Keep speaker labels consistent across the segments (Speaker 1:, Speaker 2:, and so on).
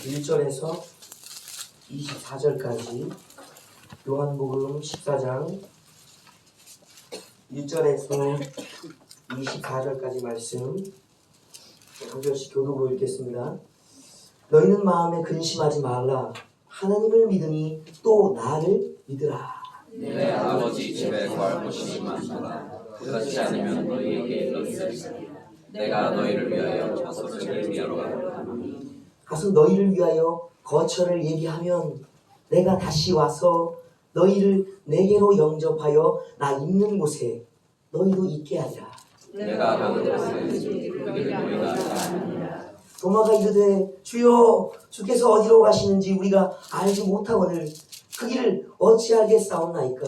Speaker 1: 1절에서 24절까지 요한복음 14장 1절에서 24절까지 말씀 한 절씩 교독으로 읽겠습니다. 너희는 마음에 근심하지 말라. 하나님을 믿으니 또 나를 믿으라.
Speaker 2: 내 아버지 집에 거할 곳이 많도다. 그렇지 않으면 너희에게 이르리라. 내가 너희를 위하여 거처를 얘기하러 가노니
Speaker 1: 가서 너희를 위하여 거처를 얘기하면 내가 다시 와서 너희를 내게로 영접하여 나 있는 곳에 너희도 있게 하리라.
Speaker 2: 내가 가는 곳에 그들을 너희가 아느니라.
Speaker 1: 도마가 이르되 주여 주께서 어디로 가시는지 우리가 알지 못하거늘 그 길을 어찌하겠사옵나이까.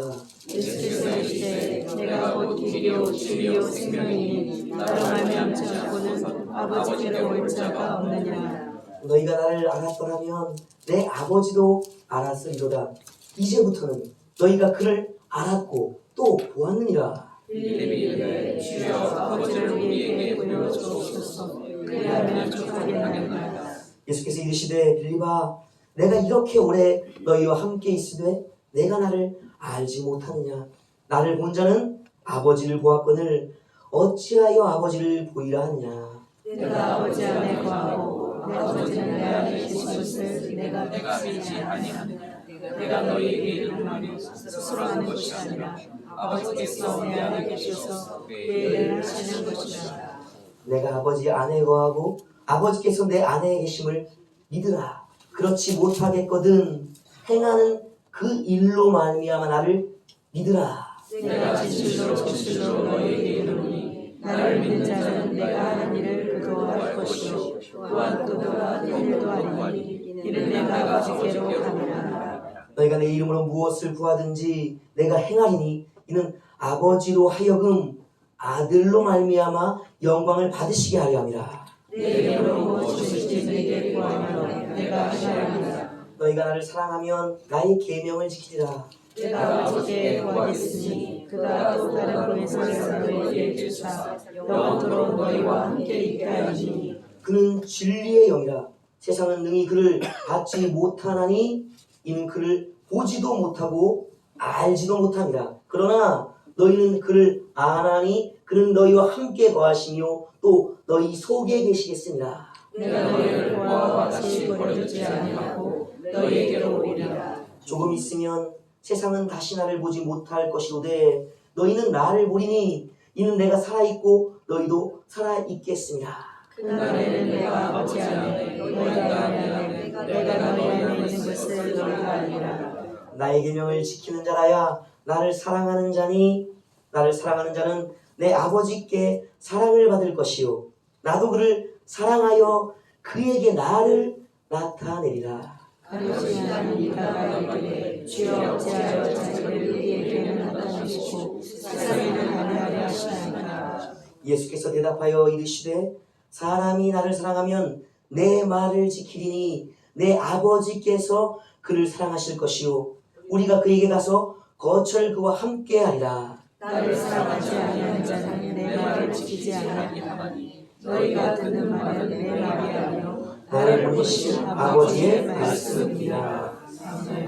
Speaker 3: 예수께서 이르시되 내가 곧 길이요 진리요 생명이니 나로 말미암지 않고는 아버지께로 올 자가 없느니라.
Speaker 1: 너희가 나를 알았더라면 내 아버지도 알았으리로다. 이제부터는 너희가 그를 알았고 또 보았느니라.
Speaker 3: 빌립이 이르되 주여 아버지를 우리에게 보여주옵소서. 그리하면 만족하겠나이다.
Speaker 1: 예수께서 이르시되 빌립아 내가 이렇게 오래 너희와 함께 있으되 내가 나를 알지 못하느냐. 나를 본 자는 아버지를 보았거늘 어찌하여 아버지를 보이라 하느냐.
Speaker 3: 내가 아버지 안에 거하고 아버지는 내 안에 계신 것을 내가
Speaker 2: 믿지 아니하느냐. 내가 너희에게 이르는 말이 스스로 하는 것이 아니라 아버지께서 내 안에 계셔서
Speaker 3: 그 일을 하시는 것이라.
Speaker 1: 내가 아버지 안에 거하고 아버지께서 내 안에 계심을 믿으라. 그렇지 못하겠거든 행하는 그 일로 말미암아 나를 믿으라.
Speaker 3: 내가 진실로 너희에게 이르노니 나를 믿는 자는 내가 하는 일을 그도 할 것이요 또한 그보다 큰 일도 하리니 이는 내가 아버지께로 가느니라.
Speaker 1: 너희가 내 이름으로 무엇을 구하든지 내가 행하리니 이는 아버지로 하여금 아들로 말미암아 영광을 받으시게 하려 함이라.
Speaker 3: 내 이름으로 무엇이든지 내게 구하면 내가 하리라.
Speaker 1: 너희가 나를 사랑하면 나의 계명을 지키리라.
Speaker 3: 내가 아버지께 구하겠으니 그가 또 다른 분에서 너희에게 주사 영원토록 너희와 함께 있게 하리니
Speaker 1: 그는 진리의 영이라. 세상은 능히 그를 받지 못하나니 이는 그를 보지도 못하고 알지도 못함이라. 그러나 너희는 그를 아나니 그는 너희와 함께 거하시며 또 너희 속에 계시겠습니다.
Speaker 3: 내가 너희를 보아와 같이 버려두지 아니하고 너희에게로 오리라.
Speaker 1: 조금 있으면 세상은 다시 나를 보지 못할 것이로되 너희는 나를 보리니 이는 내가 살아있고 너희도 살아있겠습니다.
Speaker 3: 그날에는 내가 아버지 안에 너희가 안에 내가 너희 안에 있는 것을 너희가 알리라.
Speaker 1: 나의 계명을 지키는 자라야 나를 사랑하는 자니 나를 사랑하는 자는 내 아버지께 사랑을 받을 것이요 나도 그를 사랑하여 그에게 나를 나타내리라.
Speaker 3: 가르치 않은 이가 이르되 주여 어찌하여 자기를 우리에게 나타내시고 세상에는 아니하려 하시나이까.
Speaker 1: 예수께서 대답하여 이르시되 사람이 나를 사랑하면 내 말을 지키리니 내 아버지께서 그를 사랑하실 것이요 우리가 그에게 가서 거처를 그와 함께 하리라.
Speaker 3: 나를 사랑하지 아니하는 자는 내 말을 지키지 아니하니 너희가 듣는 말은 내 말이 아니요 나를 보내신 아버지의 말씀이니라.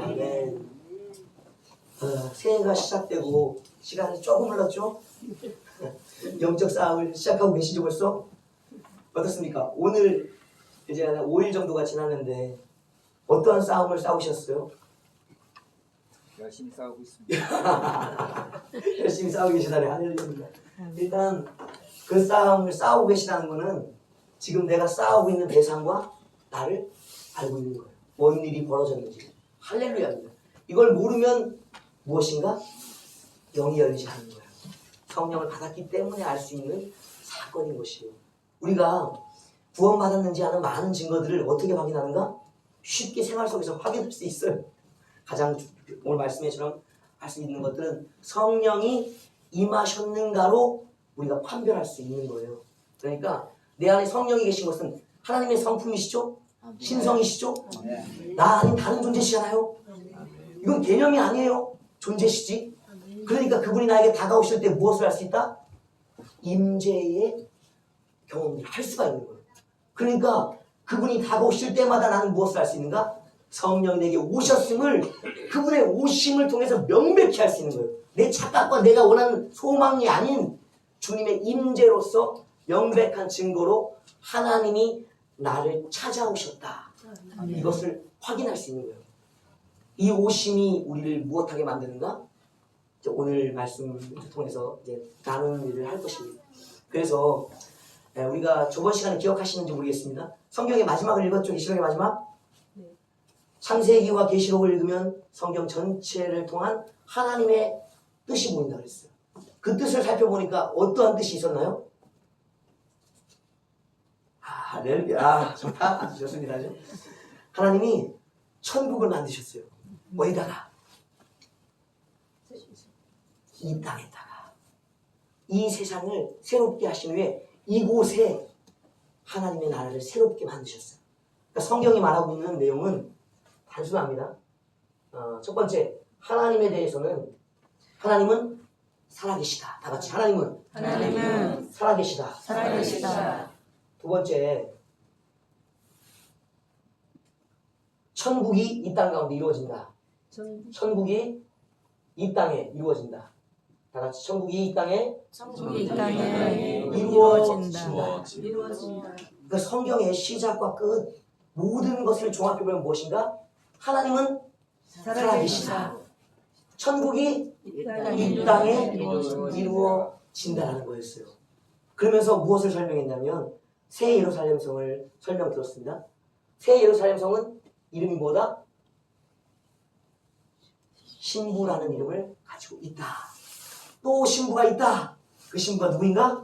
Speaker 1: 아멘. 새해가 시작되고 시간이 조금 흘렀죠? 영적 싸움을 시작하고 계시죠 벌써? 어떻습니까? 오늘 이제 한 5일 정도가 지났는데 어떠한 싸움을 싸우셨어요?
Speaker 4: 열심히 싸우고 있습니다.
Speaker 1: 열심히 싸우고 계시다네. 할렐루야. 일단 그 싸움을 싸우고 계시다는 거는 지금 내가 싸우고 있는 대상과 나를 알고 있는 거예요. 뭔 일이 벌어졌는지. 할렐루야입니다. 이걸 모르면 무엇인가? 영이 열리지 않는 거예요. 성령을 받았기 때문에 알 수 있는 사건인 것이에요. 우리가 구원받았는지 하는 많은 증거들을 어떻게 확인하는가? 쉽게 생활 속에서 확인할 수 있어요. 가장 오늘 말씀에처럼 할 수 있는 것들은 성령이 임하셨는가로 우리가 판별할 수 있는 거예요. 그러니까 내 안에 성령이 계신 것은 하나님의 성품이시죠? 신성이시죠? 나 아닌 다른 존재시잖아요. 이건 개념이 아니에요. 존재시지. 그러니까 그분이 나에게 다가오실 때 무엇을 할 수 있다? 임재의 경험을 할 수가 있는 거예요. 그러니까 그분이 다가오실 때마다 나는 무엇을 할 수 있는가? 성령이 내게 오셨음을 그분의 오심을 통해서 명백히 할 수 있는 거예요. 내 착각과 내가 원하는 소망이 아닌 주님의 임재로서 명백한 증거로 하나님이 나를 찾아오셨다. 이것을 확인할 수 있는 거예요. 이 오심이 우리를 무엇하게 만드는가? 이제 오늘 말씀을 통해서 이제 나누는 일을 할 것입니다. 그래서 우리가 저번 시간에 기억하시는지 모르겠습니다. 성경의 마지막을 읽었죠? 계시록의 마지막? 창세기와 계시록을 읽으면 성경 전체를 통한 하나님의 뜻이 보인다 그랬어요. 그 뜻을 살펴보니까 어떠한 뜻이 있었나요? 할렐루야. 좋다. 아주 좋습니다. 하나님이 천국을 만드셨어요. 어디다가? 이 땅에다가. 이 세상을 새롭게 하신 후에 이곳에 하나님의 나라를 새롭게 만드셨어요. 그러니까 성경이 말하고 있는 내용은 단순합니다. 첫 번째, 하나님에 대해서는 하나님은 살아계시다. 다 같이 하나님은 살아계시다. 두 번째, 천국이 이 땅 가운데 이루어진다. 천국이 이 땅에 이루어진다. 다 같이 천국이 이 땅에 이루어진다. 그러니까 성경의 시작과 끝 모든 것을 종합해보면 무엇인가? 하나님은 살아계시다. 천국이 이 땅에 이루어진다라는 거였어요. 그러면서 무엇을 설명했냐면 새 예루살렘 성을 설명드렸습니다. 새 예루살렘 성은 이름이 뭐다? 신부라는 이름을 가지고 있다. 또 신부가 있다. 그 신부가 누구인가?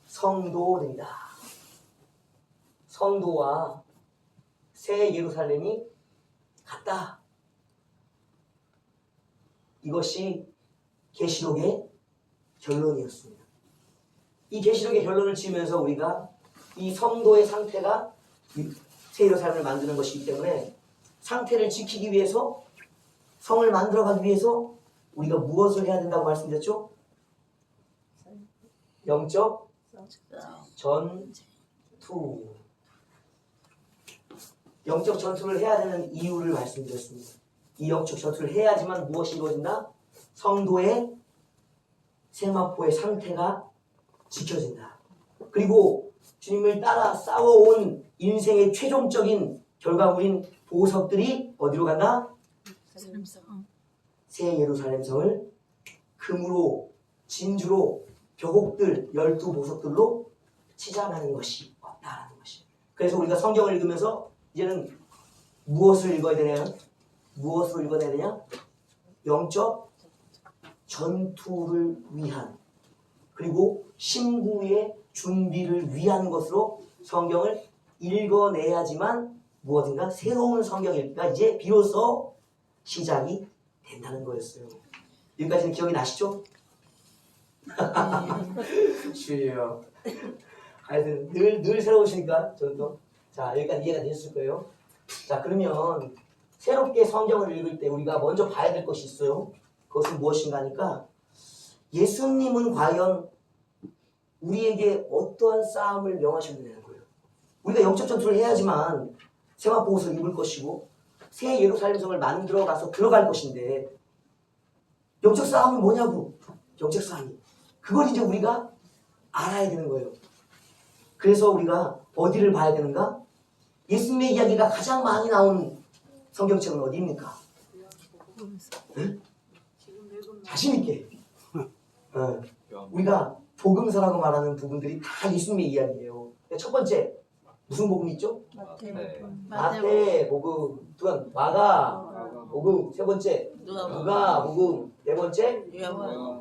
Speaker 1: 성도들이다. 성도와 새 예루살렘이 같다. 이것이 계시록의 결론이었습니다. 이 계시록의 결론을 지으면서 우리가 이 성도의 상태가 새 예루살렘을 만드는 것이기 때문에 상태를 지키기 위해서 성을 만들어가기 위해서 우리가 무엇을 해야 된다고 말씀드렸죠? 영적 전투. 영적 전투를 해야 되는 이유를 말씀드렸습니다. 이 영적 전투를 해야지만 무엇이 이루어진다? 성도의 세마포의 상태가 지켜진다. 그리고 주님을 따라 싸워온 인생의 최종적인 결과물인 보석들이 어디로 간다? 새 예루살렘 성을 금으로 진주로 벽옥들 12보석들로 치장하는 것이 없다라는 것이. 그래서 우리가 성경을 읽으면서 이제는 무엇을 읽어야 되냐? 무엇으로 읽어내야 되냐? 영적 전투를 위한 그리고 신부의 준비를 위한 것으로 성경을 읽어내야지만 무엇인가 새로운 성경 읽기가 이제 비로소 시작이 된다는 거였어요. 여기까지는 기억이 나시죠? 주여. 하여튼 늘 새로우시니까 저도. 자, 여기까지 이해가 되셨을 거예요. 자, 그러면 새롭게 성경을 읽을 때 우리가 먼저 봐야 될 것이 있어요. 그것은 무엇인가 하니까 예수님은 과연 우리에게 어떠한 싸움을 명하셨느냐는 거예요. 우리가 영적 전투를 해야지만 세마포 옷을 입을 것이고 새 예루살렘 성을 만들어 가서 들어갈 것인데 영적 싸움이 뭐냐고. 영적 싸움이. 그걸 이제 우리가 알아야 되는 거예요. 그래서 우리가 어디를 봐야 되는가? 예수님의 이야기가 가장 많이 나온 성경책은 어디입니까? 네? 자신있게. 우리가 복음서라고 말하는 부분들이 다 예수님의 이야기예요. 첫 번째, 무슨 복음이 있죠? 마태복음, 두 번, 마가복음, 세 번째, 누가복음, 네 번째,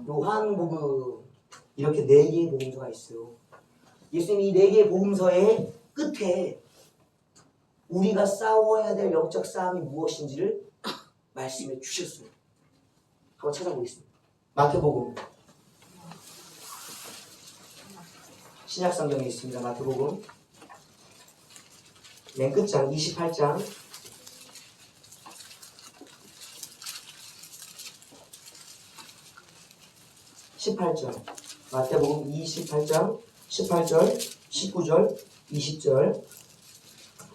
Speaker 1: 요한복음. 이렇게 4개의 복음서가 있어요. 예수님이 이 4개의 복음서의 끝에 우리가 싸워야 될 영적 싸움이 무엇인지를 말씀해 주셨어요. 한번 찾아보겠습니다. 마태복음. 신약성경에 있습니다. 마태복음. 맨 끝장 28장 18절. 마태복음 28장 18절 19절 20절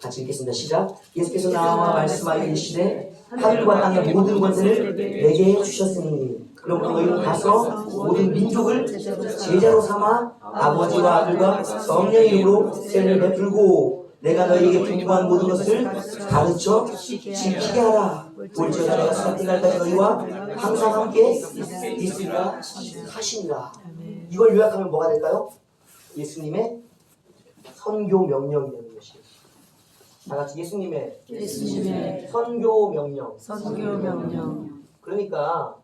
Speaker 1: 같이 읽겠습니다. 시작. 예수께서 나와 말씀하여 이르시되 하늘과 땅의 모든 권세를 내게 주셨으니 그러므로 너희는 가서 모든 민족을 제자로 삼아 아버지와 아들과 성령의 이름으로 세례를 베풀고 내가 너희에게 분부한 모든 것을 가르쳐 지키게 하라. 올지어다 내가 세상 끝날까지 너희와 항상 함께 있으리라 하시니라. 이걸 요약하면 뭐가 될까요? 예수님의 선교 명령이라는 것이에요. 다 같이 예수님의 선교 명령.
Speaker 3: 선교 명령.
Speaker 1: 그러니까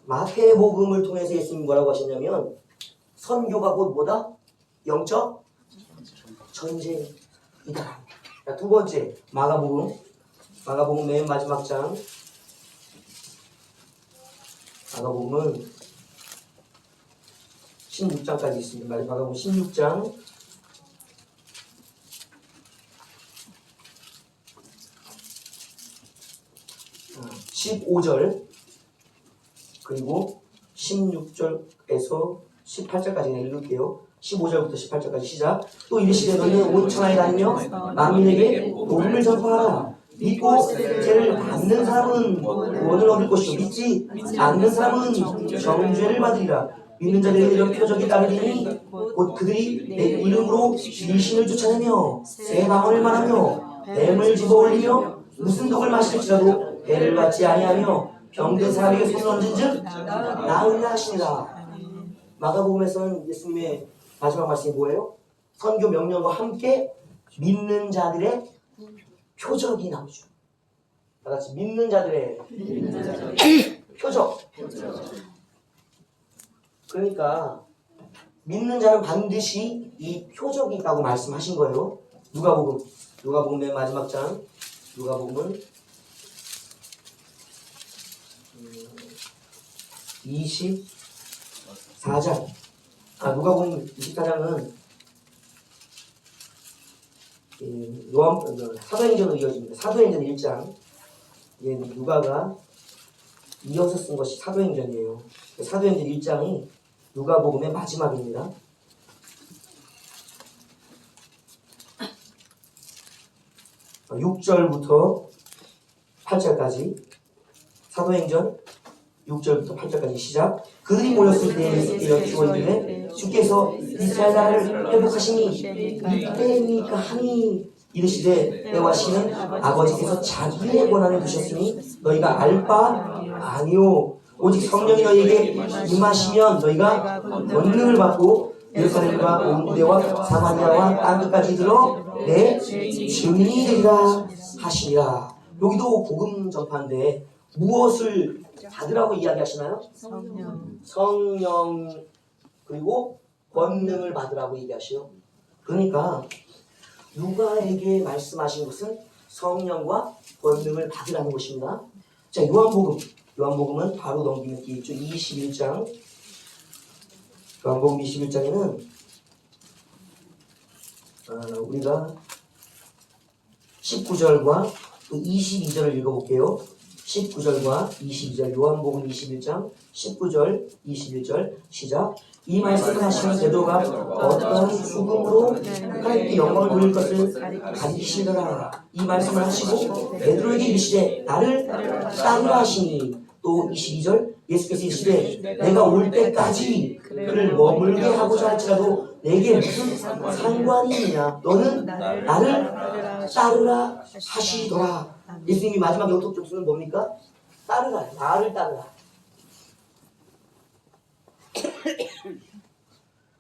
Speaker 1: 마태복음을 통해서 예수님 뭐라고 하셨냐면 선교가 곧 뭐다? 영적 전쟁이다. 자, 두 번째 마가복음 맨 마지막 장. 마가복음은 16장까지 있습니다. 마가복음 16장 15절 그리고 16절에서 18절까지 읽을게요. 15절부터 18절까지 시작. 또 이르시되 너희는 온 천하에 다니며 만민에게 복음을 전파하라. 믿고 세례를 받는 사람은 구원을 얻을 것이요 믿지 않는 사람은 정죄를 받으리라. 믿는 자들에게 이런 표적이 따르리니 곧 그들이 내 이름으로 귀신을 쫓아내며 새 방언을 말하며 뱀을 집어올리며 무슨 독을 마실지라도 배를 받지 아니하며 병든 사람에게 손을 얹은즉 나으리라 하시니라. 마가복음에서는 예수님의 마지막 말씀이 뭐예요? 선교 명령과 함께 믿는 자들의 표적이 나오죠. 다 같이 믿는 자들의 표적. 그러니까 믿는 자는 반드시 이 표적이 있다고 말씀하신 거예요. 누가복음 맨 마지막 장. 누가복음은 24장. 누가복음 24장은 사도행전으로 이어집니다. 사도행전 1장. 누가가 이어서 쓴 것이 사도행전이에요. 사도행전 1장이 누가복음의 마지막입니다. 어, 6절부터 8절까지 사도행전 6절부터 8절까지 시작. 그들이 모였을 때 예수께서 기원들에 주께서 이스라엘 나라를 회복하시니 이때입니까 하니 이르시되 때와 시는 아버지께서 자기의 권한을 두셨으니 너희가 알 바 아니요 오직 성령이 너희에게 임하시면 너희가 권능을 받고 예루살렘과 온 유대와 사마리아와 땅끝까지 이르러 내 증인이 되리라 하시니라. 여기도 복음 전파인데 무엇을 받으라고 이야기하시나요? 성령 그리고 권능을 받으라고 얘기하시요. 그러니까 누가에게 말씀하신 것은 성령과 권능을 받으라는 것입니다. 자, 요한복음은 바로 넘기면 있죠. 21장. 요한복음 21장에는 우리가 19절과 22절을 읽어볼게요. 19절과 22절 요한복음 21장 19절 21절 시작. 이 말씀을 하시는 베드로가 어떤 죽음으로 하나님께 영광을 돌릴 것을 가리키시더라. 이 말씀을 하시고 베드로에게 이르시되 나를 따르라 하시니 또 22절 예수께서 이르시되 내가 올 때까지 그를 머물게 하고자 할지라도 내게 무슨 상관이 있느냐 너는 나를 따르라 하시더라. 예수님이 마지막 영적 족수는 뭡니까? 따르라. 나를 따르라.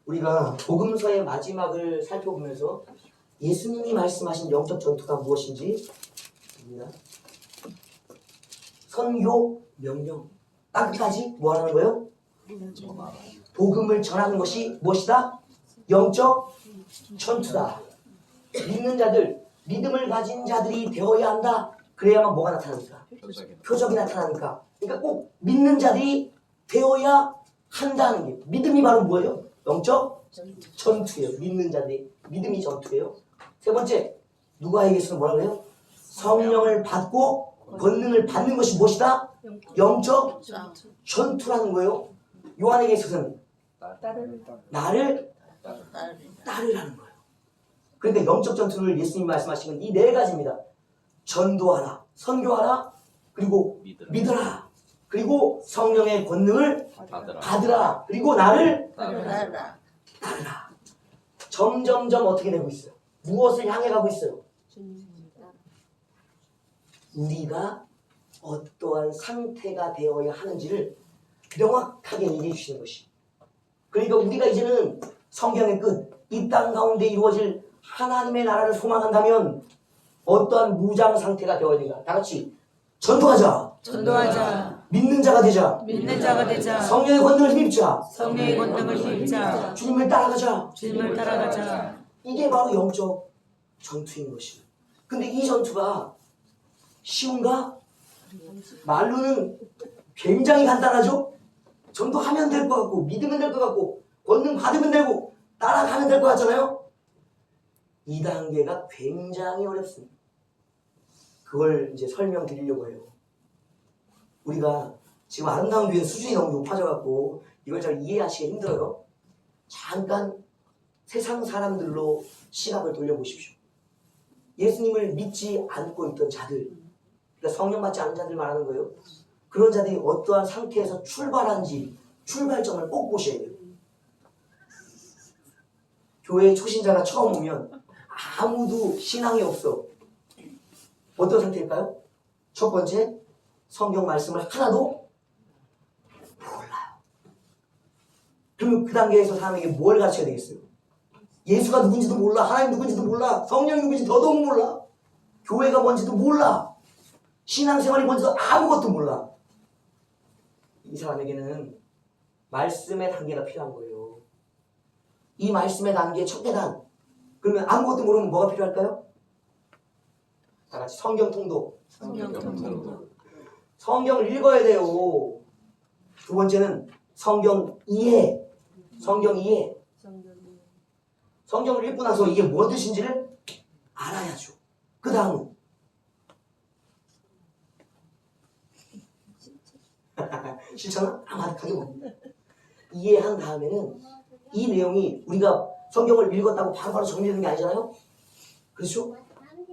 Speaker 1: 우리가 복음서의 마지막을 살펴보면서 예수님이 말씀하신 영적 전투가 무엇인지 봅니다. 선교 명령. 땅까지 뭐 하는 거예요? 복음을 전하는 것이 무엇이다? 영적 전투다. 믿는 자들, 믿음을 가진 자들이 되어야 한다. 그래야만 뭐가 나타나니까? 표적이 나타나니까. 그러니까 꼭 믿는 자들이 되어야 한다는 게 믿음이 바로 뭐예요? 영적 전투예요. 믿는 자들이 믿음이 전투예요. 세 번째, 누가에게서는 뭐라 그래요? 성령을 받고 권능을 받는 것이 무엇이다? 영적 전투라는 거예요. 요한에게 있어서는 나를 따르라는 거예요. 그러니까 영적 전투를 예수님이 말씀하신 건 이 네 가지입니다. 전도하라, 선교하라, 그리고 믿으라, 그리고 성령의 권능을 받으라, 그리고 나를 따르라. 점점점 어떻게 되고 있어요? 무엇을 향해 가고 있어요? 우리가 어떠한 상태가 되어야 하는지를 명확하게 얘기해 주시는 것이. 그러니까 우리가 이제는 성경의 끝, 이 땅 가운데 이루어질 하나님의 나라를 소망한다면 어떠한 무장 상태가 되어야 되는가? 다 같이 전도하자. 믿는 자가 되자. 성령의 권능을 힘입자. 주님을 따라가자. 이게 바로 영적 전투인 것입니다. 근데 이 전투가 쉬운가? 말로는 굉장히 간단하죠? 전도하면 될 것 같고, 믿으면 될 것 같고, 권능 받으면 되고, 따라가면 될 것 같잖아요? 이 단계가 굉장히 어렵습니다. 그걸 이제 설명드리려고 해요. 우리가 지금 아름다운 교회 수준이 너무 높아져갖고, 이걸 잘 이해하시기 힘들어요. 잠깐 세상 사람들로 시각을 돌려보십시오. 예수님을 믿지 않고 있던 자들, 그러니까 성령 받지 않은 자들 말하는 거예요. 그런 자들이 어떠한 상태에서 출발한지 출발점을 꼭 보셔야 돼요. 교회 초신자가 처음 오면 아무도 신앙이 없어. 어떤 상태일까요? 첫 번째, 성경 말씀을 하나도 몰라요. 그러면 그 단계에서 사람에게 뭘 가르쳐야 되겠어요? 예수가 누군지도 몰라, 하나님 누군지도 몰라, 성령이 누군지 더더욱 몰라, 교회가 뭔지도 몰라, 신앙생활이 뭔지도 아무것도 몰라. 이 사람에게는 말씀의 단계가 필요한 거예요. 이 말씀의 단계의 첫 계단. 그러면 아무것도 모르면 뭐가 필요할까요? 다 같이 성경 통독. 성경을 읽어야 돼요. 두 번째는 성경 이해. 성경을 읽고 나서 이게 뭔 뜻인지를 알아야죠. 그 다음은 실천은 아마득하게 봅니다. 이해한 다음에는 이 내용이 우리가 성경을 읽었다고 바로바로 정리되는 게 아니잖아요. 그렇죠?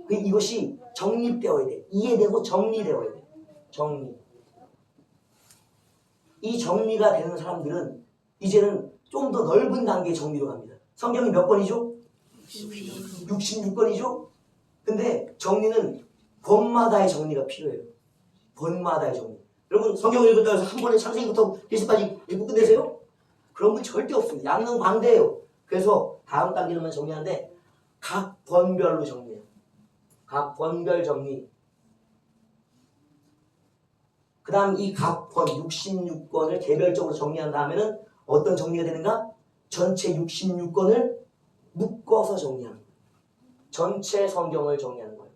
Speaker 1: 이것이 정립되어야 돼. 이해되고 정리되어야 돼. 정리. 이 정리가 되는 사람들은 이제는 좀 더 넓은 단계의 정리로 갑니다. 성경이 몇 권이죠? 66권이죠? 근데 정리는 권마다의 정리가 필요해요. 권마다의 정리. 여러분 성경을 읽었다고 해서 한 번에 창세기부터 계시까지 읽고 끝내세요? 그런 분 절대 없습니다. 양능광대예요. 그래서 다음 단계로만 정리하는데 각 권별로 정리해요. 각 권별 정리. 그 다음 이 각 권 66권을 개별적으로 정리한 다음에는 어떤 정리가 되는가? 전체 66권을 묶어서 정리하는 거예요. 전체 성경을 정리하는 거예요.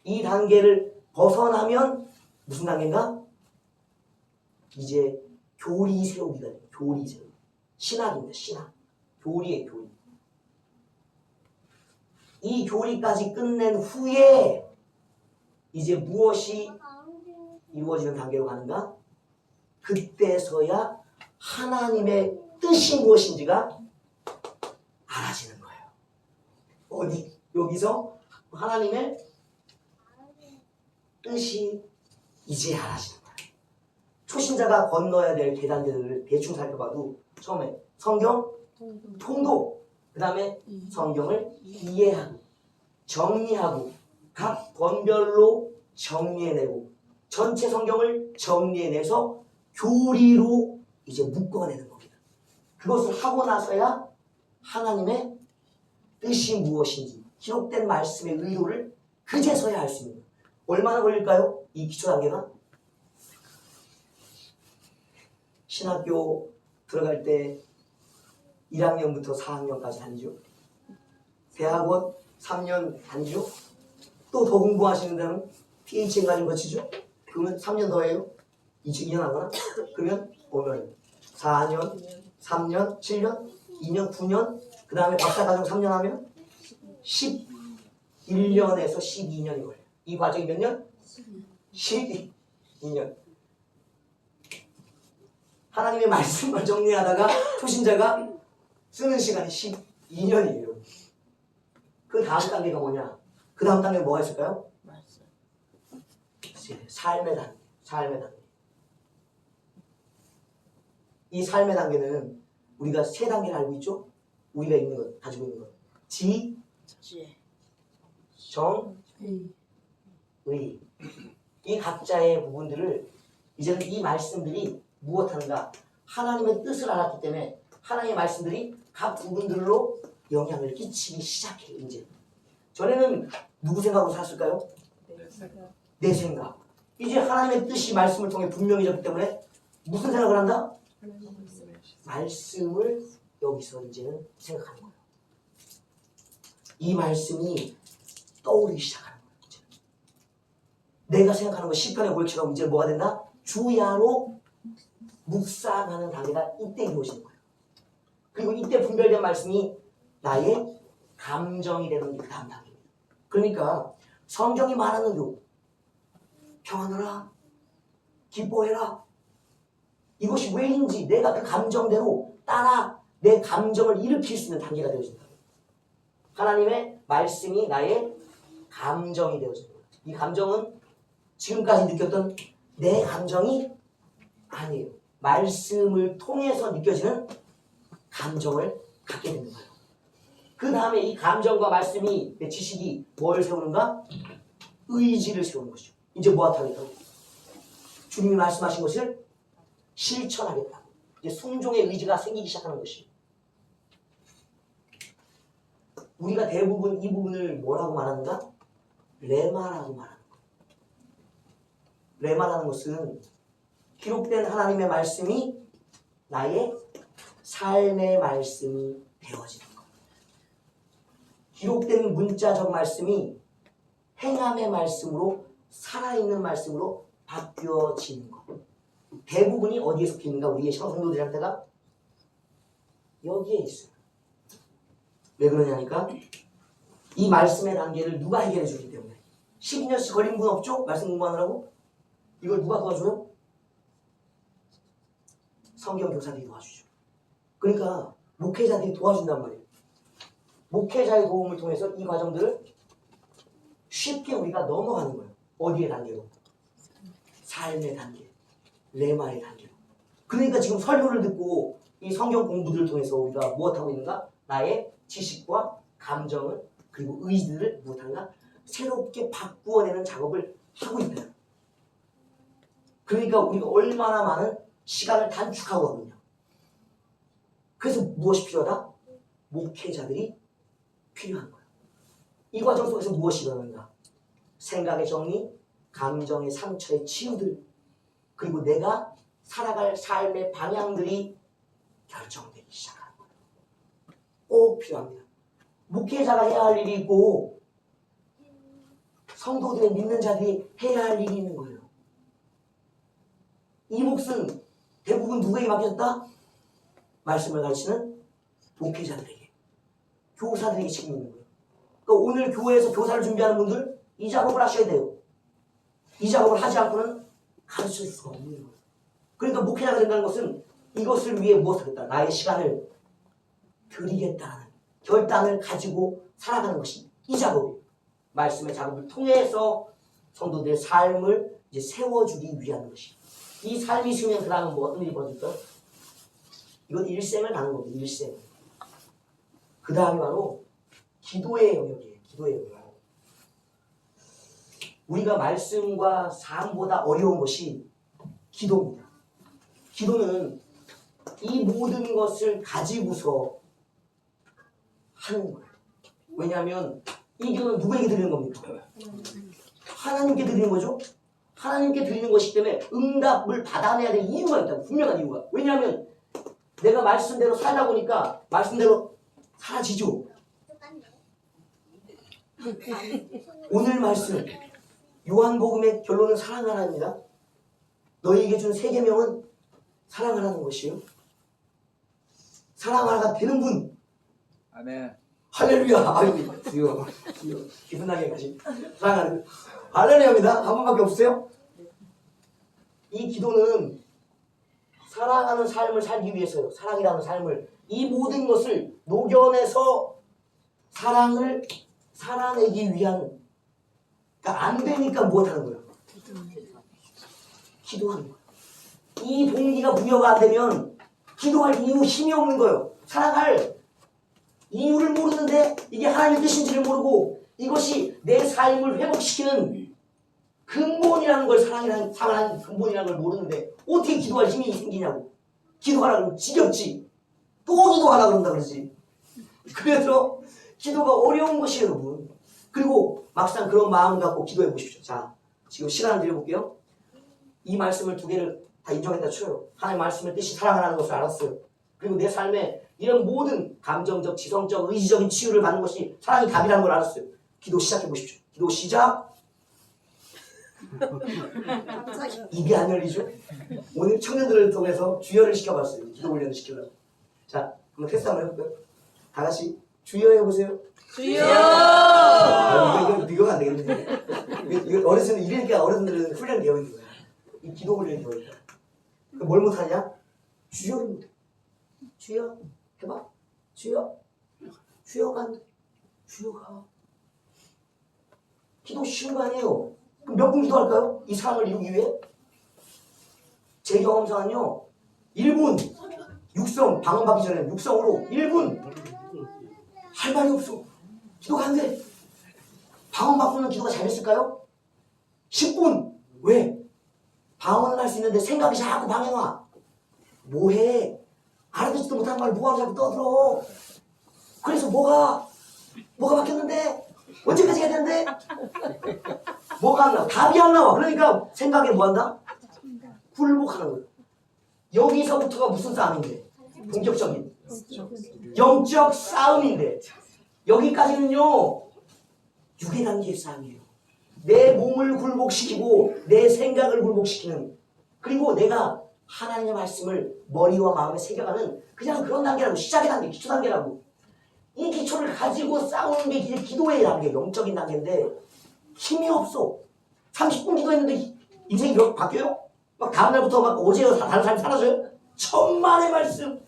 Speaker 1: 이 단계를 벗어나면 무슨 단계인가? 이제 교리 세우기가 돼요. 교리 세우기. 신학입니다. 신학. 교리의 교리. 이 교리까지 끝낸 후에 이제 무엇이 이루어지는 단계로 가는가? 그때서야 하나님의 뜻이 무엇인지가 알아지는 거예요. 어디? 여기서 하나님의 뜻이 이제 알아지는 거예요. 초신자가 건너야 될 계단들을 대충 살펴봐도 처음에 성경 통독, 그 다음에 성경을 이해하고 정리하고 각 권별로 정리해내고 전체 성경을 정리해내서 교리로 이제 묶어내는 겁니다. 그것을 하고 나서야 하나님의 뜻이 무엇인지 기록된 말씀의 의도를 그제서야 알 수 있는 거예요. 얼마나 걸릴까요? 이 기초 단계가? 신학교 들어갈 때 1학년부터 4학년까지 다니죠. 대학원 3년 다니죠. 또 더 공부하시는 데는 PH까지 거치죠. 그러면 3년 더 해요. 2년 하거나. 그러면 5년, 4년, 3년, 7년, 2년, 9년, 그 다음에 박사과정 3년 하면 11년에서 12년이 걸려요. 이 과정이 몇 년? 12년. 하나님의 말씀을 정리하다가 초신자가 쓰는 시간이 12년이에요. 그 다음 단계가 뭐냐? 그 다음 단계가 뭐가 있을까요? 삶의 단계. 삶의 단계. 이 삶의 단계는 우리가 세 단계를 알고 있죠? 우리가 있는 것, 가지고 있는 것. 지, 정, 의. 이 각자의 부분들을 이제는 이 말씀들이 무엇하는가? 하나님의 뜻을 알았기 때문에 하나님의 말씀들이 각 부분들로 영향을 끼치기 시작해요. 이제 전에는 누구 생각으로 살았을까요? 내 생각. 이제 하나님의 뜻이 말씀을 통해 분명해졌기 때문에 무슨 생각을 한다? 말씀을 여기서 이제는 생각하는 거예요. 이 말씀이 떠오르기 시작하는 거예요. 이제. 내가 생각하는 거 시편의 고백처럼 이제 뭐가 된다? 주야로 묵상하는 단계가 이때 이루어지는 거예요. 그리고 이때 분별된 말씀이 나의 감정이 되는 게 그 다음 단계입니다. 그러니까 성경이 말하는 요 평안하라, 기뻐해라, 이것이 왜인지 내가 그 감정대로 따라 내 감정을 일으킬 수 있는 단계가 되어진다. 하나님의 말씀이 나의 감정이 되어진다. 이 감정은 지금까지 느꼈던 내 감정이 아니에요. 말씀을 통해서 느껴지는 감정을 갖게 되는 거예요. 그 다음에 이 감정과 말씀이, 내 지식이 뭘 세우는가? 의지를 세우는 것이죠. 이제 뭐하겠다고? 주님이 말씀하신 것을 실천하겠다고. 이제 순종의 의지가 생기기 시작하는 것이에요. 우리가 대부분 이 부분을 뭐라고 말하는가? 레마라고 말하는 거예요. 레마라는 것은 기록된 하나님의 말씀이 나의 삶의 말씀이 되어지는 거예요. 기록된 문자적 말씀이 행함의 말씀으로, 살아있는 말씀으로 바뀌어지는 것. 대부분이 어디에 속해 있는가? 우리의 성도들한테가 여기에 있어요. 왜 그러냐니까 이 말씀의 단계를 누가 해결해 주기 때문에. 12년씩 걸린 분 없죠? 말씀 공부하느라고? 이걸 누가 도와줘요? 성경 교사들이 도와주죠. 그러니까 목회자들이 도와준단 말이에요. 목회자의 도움을 통해서 이 과정들을 쉽게 우리가 넘어가는 거예요. 어디의 단계로? 삶의 단계, 레마의 단계로. 그러니까 지금 설교를 듣고 이 성경 공부들을 통해서 우리가 무엇하고 있는가? 나의 지식과 감정을, 그리고 의지들을 무엇하는가? 새롭게 바꾸어내는 작업을 하고 있다. 그러니까 우리가 얼마나 많은 시간을 단축하고 하느냐. 그래서 무엇이 필요하다? 목회자들이 필요한 거예요. 이 과정 속에서 무엇이 일어나는가? 생각의 정리, 감정의 상처의 치유들, 그리고 내가 살아갈 삶의 방향들이 결정되기 시작하는 거예요. 꼭 필요합니다. 목회자가 해야 할 일이 있고 성도들의 믿는 자들이 해야 할 일이 있는 거예요. 이 몫은 대부분 누구에게 맡겨졌다? 말씀을 가르치는 목회자들에게, 교사들에게 책임이 있는 거예요. 그러니까 오늘 교회에서 교사를 준비하는 분들 이 작업을 하셔야 돼요. 이 작업을 하지 않고는 가르칠 수가 없는 거예요. 그러니까 목회자가 된다는 것은 이것을 위해 무엇하겠다? 나의 시간을 드리겠다는 결단을 가지고 살아가는 것이 이 작업이에요. 말씀의 작업을 통해서 성도들의 삶을 이제 세워주기 위한 것이. 이 삶이 있으면 그 다음은 뭐 어떤 일이 벌어질까요? 이건 일생을 가는 겁니다. 일생. 그 다음이 바로 기도의 영역이에요. 기도의 영역. 우리가 말씀과 삶보다 어려운 것이 기도입니다. 기도는 이 모든 것을 가지고서 하는 거예요. 왜냐하면 이 기도는 누구에게 드리는 겁니까? 하나님께 드리는 거죠. 하나님께 드리는 것이기 때문에 응답을 받아내야 될 이유가 있다고. 분명한 이유가. 왜냐하면 내가 말씀대로 살다 보니까 말씀대로 사라지죠. 오늘 말씀 요한복음의 결론은 사랑하라입니다. 너희에게 준 세 계명은 사랑하라는 것이요. 사랑하라가 되는 분.
Speaker 4: 아멘.
Speaker 1: 할렐루야. 아유, 주여. 기분 나게 가시. 사랑하는 할렐루야입니다. 한 번밖에 없으세요? 이 기도는 사랑하는 삶을 살기 위해서요. 사랑이라는 삶을 이 모든 것을 녹여내서 사랑을 살아내기 위한, 그러니까 안 되니까 무엇하는 거야? 기도하는 거야. 이 동기가 부여가 안 되면 기도할 이유, 힘이 없는 거예요. 사랑할 이유를 모르는데 이게 하나님의 뜻인지를 모르고 이것이 내 삶을 회복시키는 근본이라는 걸, 사랑하는 근본이라는 걸 모르는데 어떻게 기도할 힘이 생기냐고. 기도하라 그러면 지겹지. 또 기도하라 그런다 그러지. 그래서 기도가 어려운 것이에요, 여러분. 그리고 막상 그런 마음 갖고 기도해 보십시오. 자, 지금 시간을 드려볼게요. 이 말씀을 두 개를 다 인정했다 쳐요. 하나님의 말씀의 뜻이 사랑하라는 것을 알았어요. 그리고 내 삶에 이런 모든 감정적, 지성적, 의지적인 치유를 받는 것이 사랑이 답이라는 걸 알았어요. 기도 시작해 보십시오. 기도 시작. 입이 안 열리죠? 오늘 청년들을 통해서 주여를 시켜봤어요. 기도 훈련을 시키려고. 자, 한번 테스트 한번 해볼까요? 다 같이 주여 해보세요.
Speaker 3: 주여!
Speaker 1: 이거 비교가 안 되겠는데. 이거 어르신들, 이러니까 어르신들은 훈련이 되어 있는 거야. 이 기도 훈련이 되어 있다. 뭘 못하냐? 주여를 못해. 주여 해봐. 주여. 주여가 안 돼. 주여가. 기도 쉬운 거 아니에요. 그럼 몇 분 기도할까요? 이 사랑을 이루기 위해? 제 경험상은요, 1분, 육성, 방언받기 전에 육성으로 1분, 할 말이 없어. 기도가 안 돼. 방언받고는 기도가 잘 됐을까요? 10분, 왜? 방언은 할 수 있는데 생각이 자꾸 방해와. 뭐해? 알아듣지도 못하는 말 뭐하러 자꾸 떠들어. 그래서 뭐가 바뀌었는데? 언제까지 해야 되는데? 뭐가 안 나와? 답이 안 나와. 그러니까 생각에 뭐 한다? 굴복하는 거예요. 여기서부터가 무슨 싸움인데? 본격적인 영적 싸움인데, 여기까지는요 육의 단계의 싸움이에요. 내 몸을 굴복시키고 내 생각을 굴복시키는, 그리고 내가 하나님의 말씀을 머리와 마음에 새겨가는 그냥 그런 단계라고. 시작의 단계, 기초 단계라고. 이 기초를 가지고 싸우는 게 이제 기도의 단계, 영적인 단계인데 힘이 없어. 30분 기도했는데 인생이 이렇게 바뀌어요? 막 다음날부터 막 어제와 다른 삶이 사라져요? 천만의 말씀.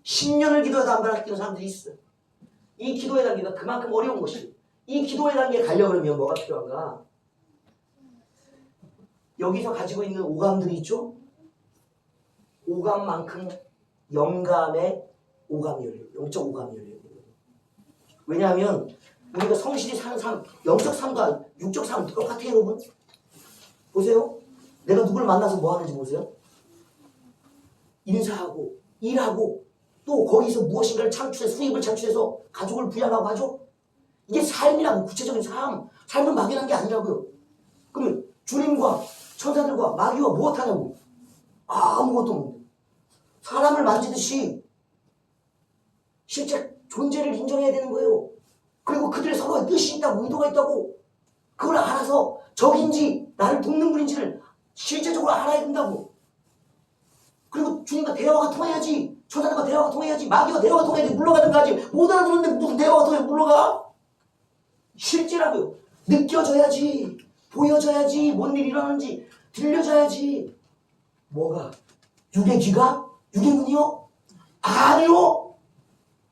Speaker 1: 10년을 기도해도 안 바뀌는 사람들이 있어. 이 기도의 단계가 그만큼 어려운 것이에요. 이 기도의 단계에 가려고 하면 뭐가 필요한가? 여기서 가지고 있는 오감들이 있죠? 오감만큼 영감의 오감이 열려요. 영적 오감이 열려요. 왜냐하면 우리가 성실히 사는 삶, 영적 삶과 육적 삶 똑같아요, 여러분. 보세요. 내가 누굴 만나서 뭐 하는지 보세요. 인사하고 일하고 또 거기서 무엇인가를 창출해서 수입을 창출해서 가족을 부양하고 하죠. 이게 삶이라고. 구체적인 삶. 삶은 막연한 게 아니라고요. 그러면 주님과 천사들과 마귀와 무엇하냐고. 아무것도 없는데 사람을 만지듯이 실제 존재를 인정해야 되는 거예요. 그리고 그들의 서로의 뜻이 있다고, 의도가 있다고, 그걸 알아서 적인지 나를 돕는 분인지를 실제적으로 알아야 된다고. 그리고 주님과 대화가 통해야지, 천사들과 대화가 통해야지, 마귀와 대화가 통해야지 물러가든가 하지. 못 알아듣는데 무슨 대화가 통해 물러가? 실제라고요. 느껴져야지, 보여져야지, 뭔 일이 일어나는지 들려져야지. 뭐가? 육의 귀가? 육의 눈이요? 아니요.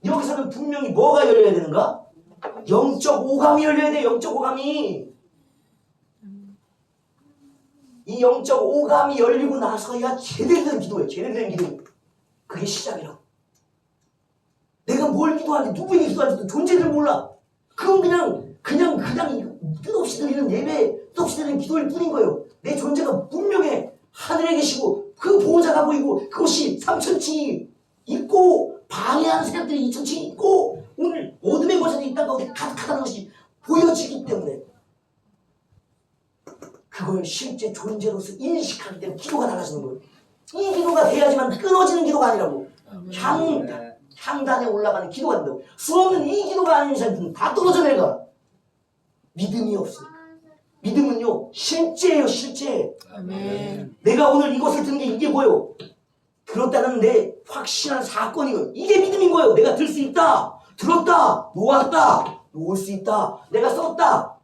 Speaker 1: 여기서는 분명히 뭐가 열려야 되는가? 영적 오감이 열려야 돼. 영적 오감이. 이 영적 오감이 열리고 나서야 제대로 된 기도예요. 제대로 된 기도. 그게 시작이라고. 내가 뭘 기도하는지, 누구에게 기도하는지도 존재를 몰라. 그건 그냥 뜻없이 드리는 예배, 뜻없이 드리는 기도일 뿐인 거예요. 내 존재가 분명해. 하늘에 계시고 그 보호자가 보이고 그것이 3천층이 있고 방해하는 세력들이 2천층이 있고 오늘 어둠의 권세들이 이 땅 가운데 가득하다는 것이 보여지기 때문에 그걸 실제 존재로서 인식하기 때문에 기도가 달라지는 거예요. 이 기도가 돼야지만 끊어지는 기도가 아니라고. 향단에 올라가는 기도가 된다고. 수없는 이 기도가 아닌 이상은 다 떨어져 내가. 믿음이 없으니까. 믿음은요 실제예요. 실제.
Speaker 3: 아멘.
Speaker 1: 내가 오늘 이것을 든 게 이게 뭐예요? 들었다는 내 확실한 사건이에요. 이게 믿음인 거예요. 내가 들 수 있다, 들었다, 놓았다, 놓을 수 있다, 내가 썼다,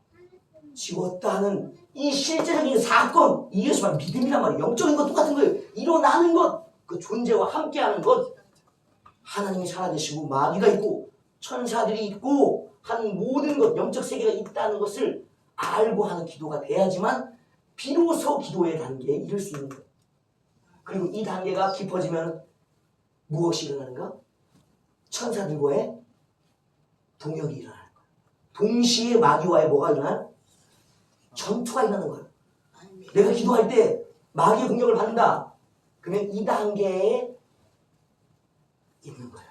Speaker 1: 지웠다 하는 이 실제적인 사건, 이것이 바로 믿음이란 말이에요. 영적인 것 똑같은 거예요. 일어나는 것, 그 존재와 함께하는 것. 하나님이 살아계시고 마귀가 있고 천사들이 있고 한 모든 것 영적 세계가 있다는 것을 알고 하는 기도가 돼야지만 비로소 기도의 단계에 이를 수 있는 거예요. 그리고 이 단계가 깊어지면 무엇이 일어나는가? 천사들과의 동역이 일어나는 거예요. 동시에 마귀와의 뭐가 일어나요? 전투가 일어나는 거예요. 내가 기도할 때 마귀의 공격을 받는다. 그러면 이 단계에 있는 거예요.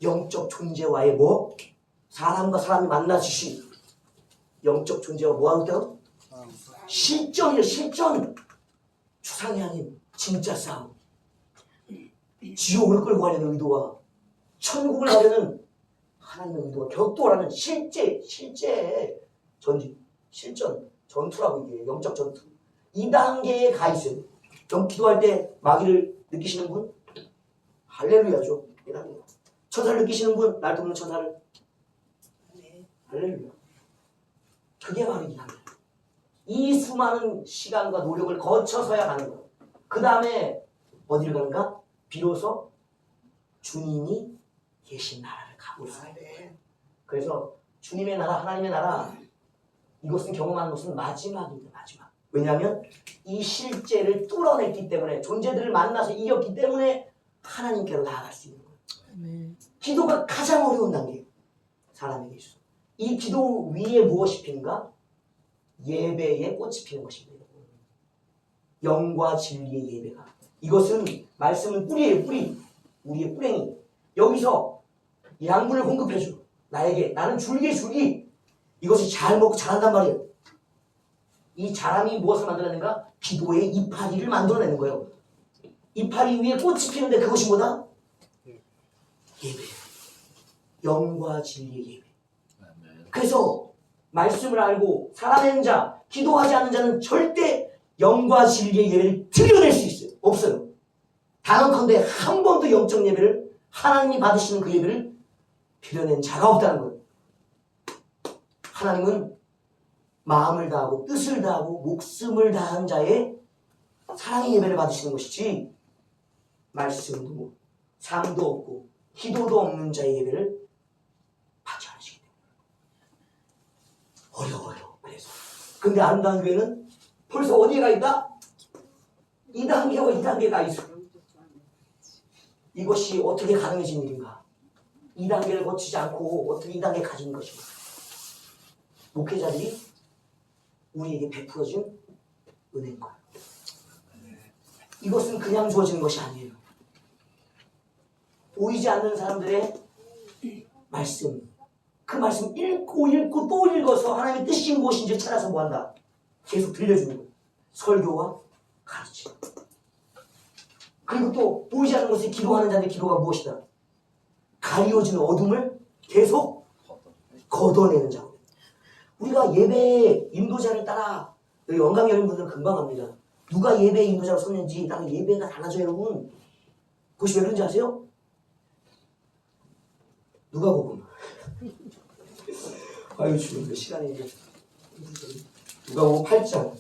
Speaker 1: 영적 존재와의 뭐? 사람과 사람이 만나듯이 영적 존재와 뭐 하고 있다고? 실전이에요. 실전. 추상이 아닌 진짜 싸움. 지옥을 끌고 가려는 의도와 천국을 가려는 하나님의 의도와 격돌하는 실제 전지 실전 전투라고 이게 영적 전투. 이 단계에 가 있어요. 기도할 때 마귀를 느끼시는 분? 할렐루야죠. 이 단계. 천사를 느끼시는 분? 날 돕는 천사를? 할렐루야. 그게 바로 이 단계. 이 수많은 시간과 노력을 거쳐서야 가는 거예요. 그 다음에 어디를 가는가? 비로소 주님이 계신 나라를 가고 있어요. 그래서 주님의 나라, 하나님의 나라, 이것은 경험하는 것은 마지막입니다. 마지막. 왜냐하면 이 실제를 뚫어냈기 때문에, 존재들을 만나서 이겼기 때문에 하나님께로 나아갈 수 있는 거예요. 기도가 가장 어려운 단계. 사람에게 있어. 이 기도 위에 무엇이 피는가? 예배에 꽃이 피는 것입니다. 영과 진리의 예배가. 이것은 말씀은 뿌리예요. 뿌리. 우리의 뿌랭이. 여기서 양분을 공급해줘. 나는 줄기. 이것이 잘 먹고 자란단 말이에요. 이 자람이 무엇을 만들어내는가? 기도의 이파리를 만들어내는 거예요. 이파리 위에 꽃이 피는데 그것이 뭐다? 예배. 영과 진리의 예배. 그래서 말씀을 알고 살아내는 자, 기도하지 않는 자는 절대 영과 진리의 예배를 드려낼 수 있어요. 없어요. 단언컨대 한 번도 영적 예배를, 하나님이 받으시는 그 예배를 드려낸 자가 없다는 거예요. 하나님은 마음을 다하고 뜻을 다하고 목숨을 다한 자의 사랑의 예배를 받으시는 것이지, 말씀도 삶도 없고 기도도 없는 자의 예배를 받지 않으시기 때문에 어려워요. 그래서 근데 아름다운 교회는 벌써 어디에 가 있다? 2단계와 2단계가 있어. 이것이 어떻게 가능해진 일인가? 2단계를 거치지 않고 어떻게 2단계 가지는 것인가? 목회자들이 우리에게 베풀어진 은혜인 거예요. 이것은 그냥 주어지는 것이 아니에요. 보이지 않는 사람들의 말씀, 그 말씀 읽고 또 읽어서 하나님의 뜻이 무엇인지 찾아서 뭐한다? 계속 들려주는 거예요. 설교와 가르침. 그리고 또 보이지 않는 것을 기도하는 자들의 기도가 무엇이다? 가리워지는 어둠을 계속 걷어내는 자. 우리가 예배 인도자를 따라, 여기 원광 열린 분들은 금방 합니다. 누가 예배 인도자로 섰는지 나는 예배가 달라져. 여러분, 그것이 왜 그런지 아세요? 누가복음. 아유 주님, 그 시간이 이제 누가복음 8장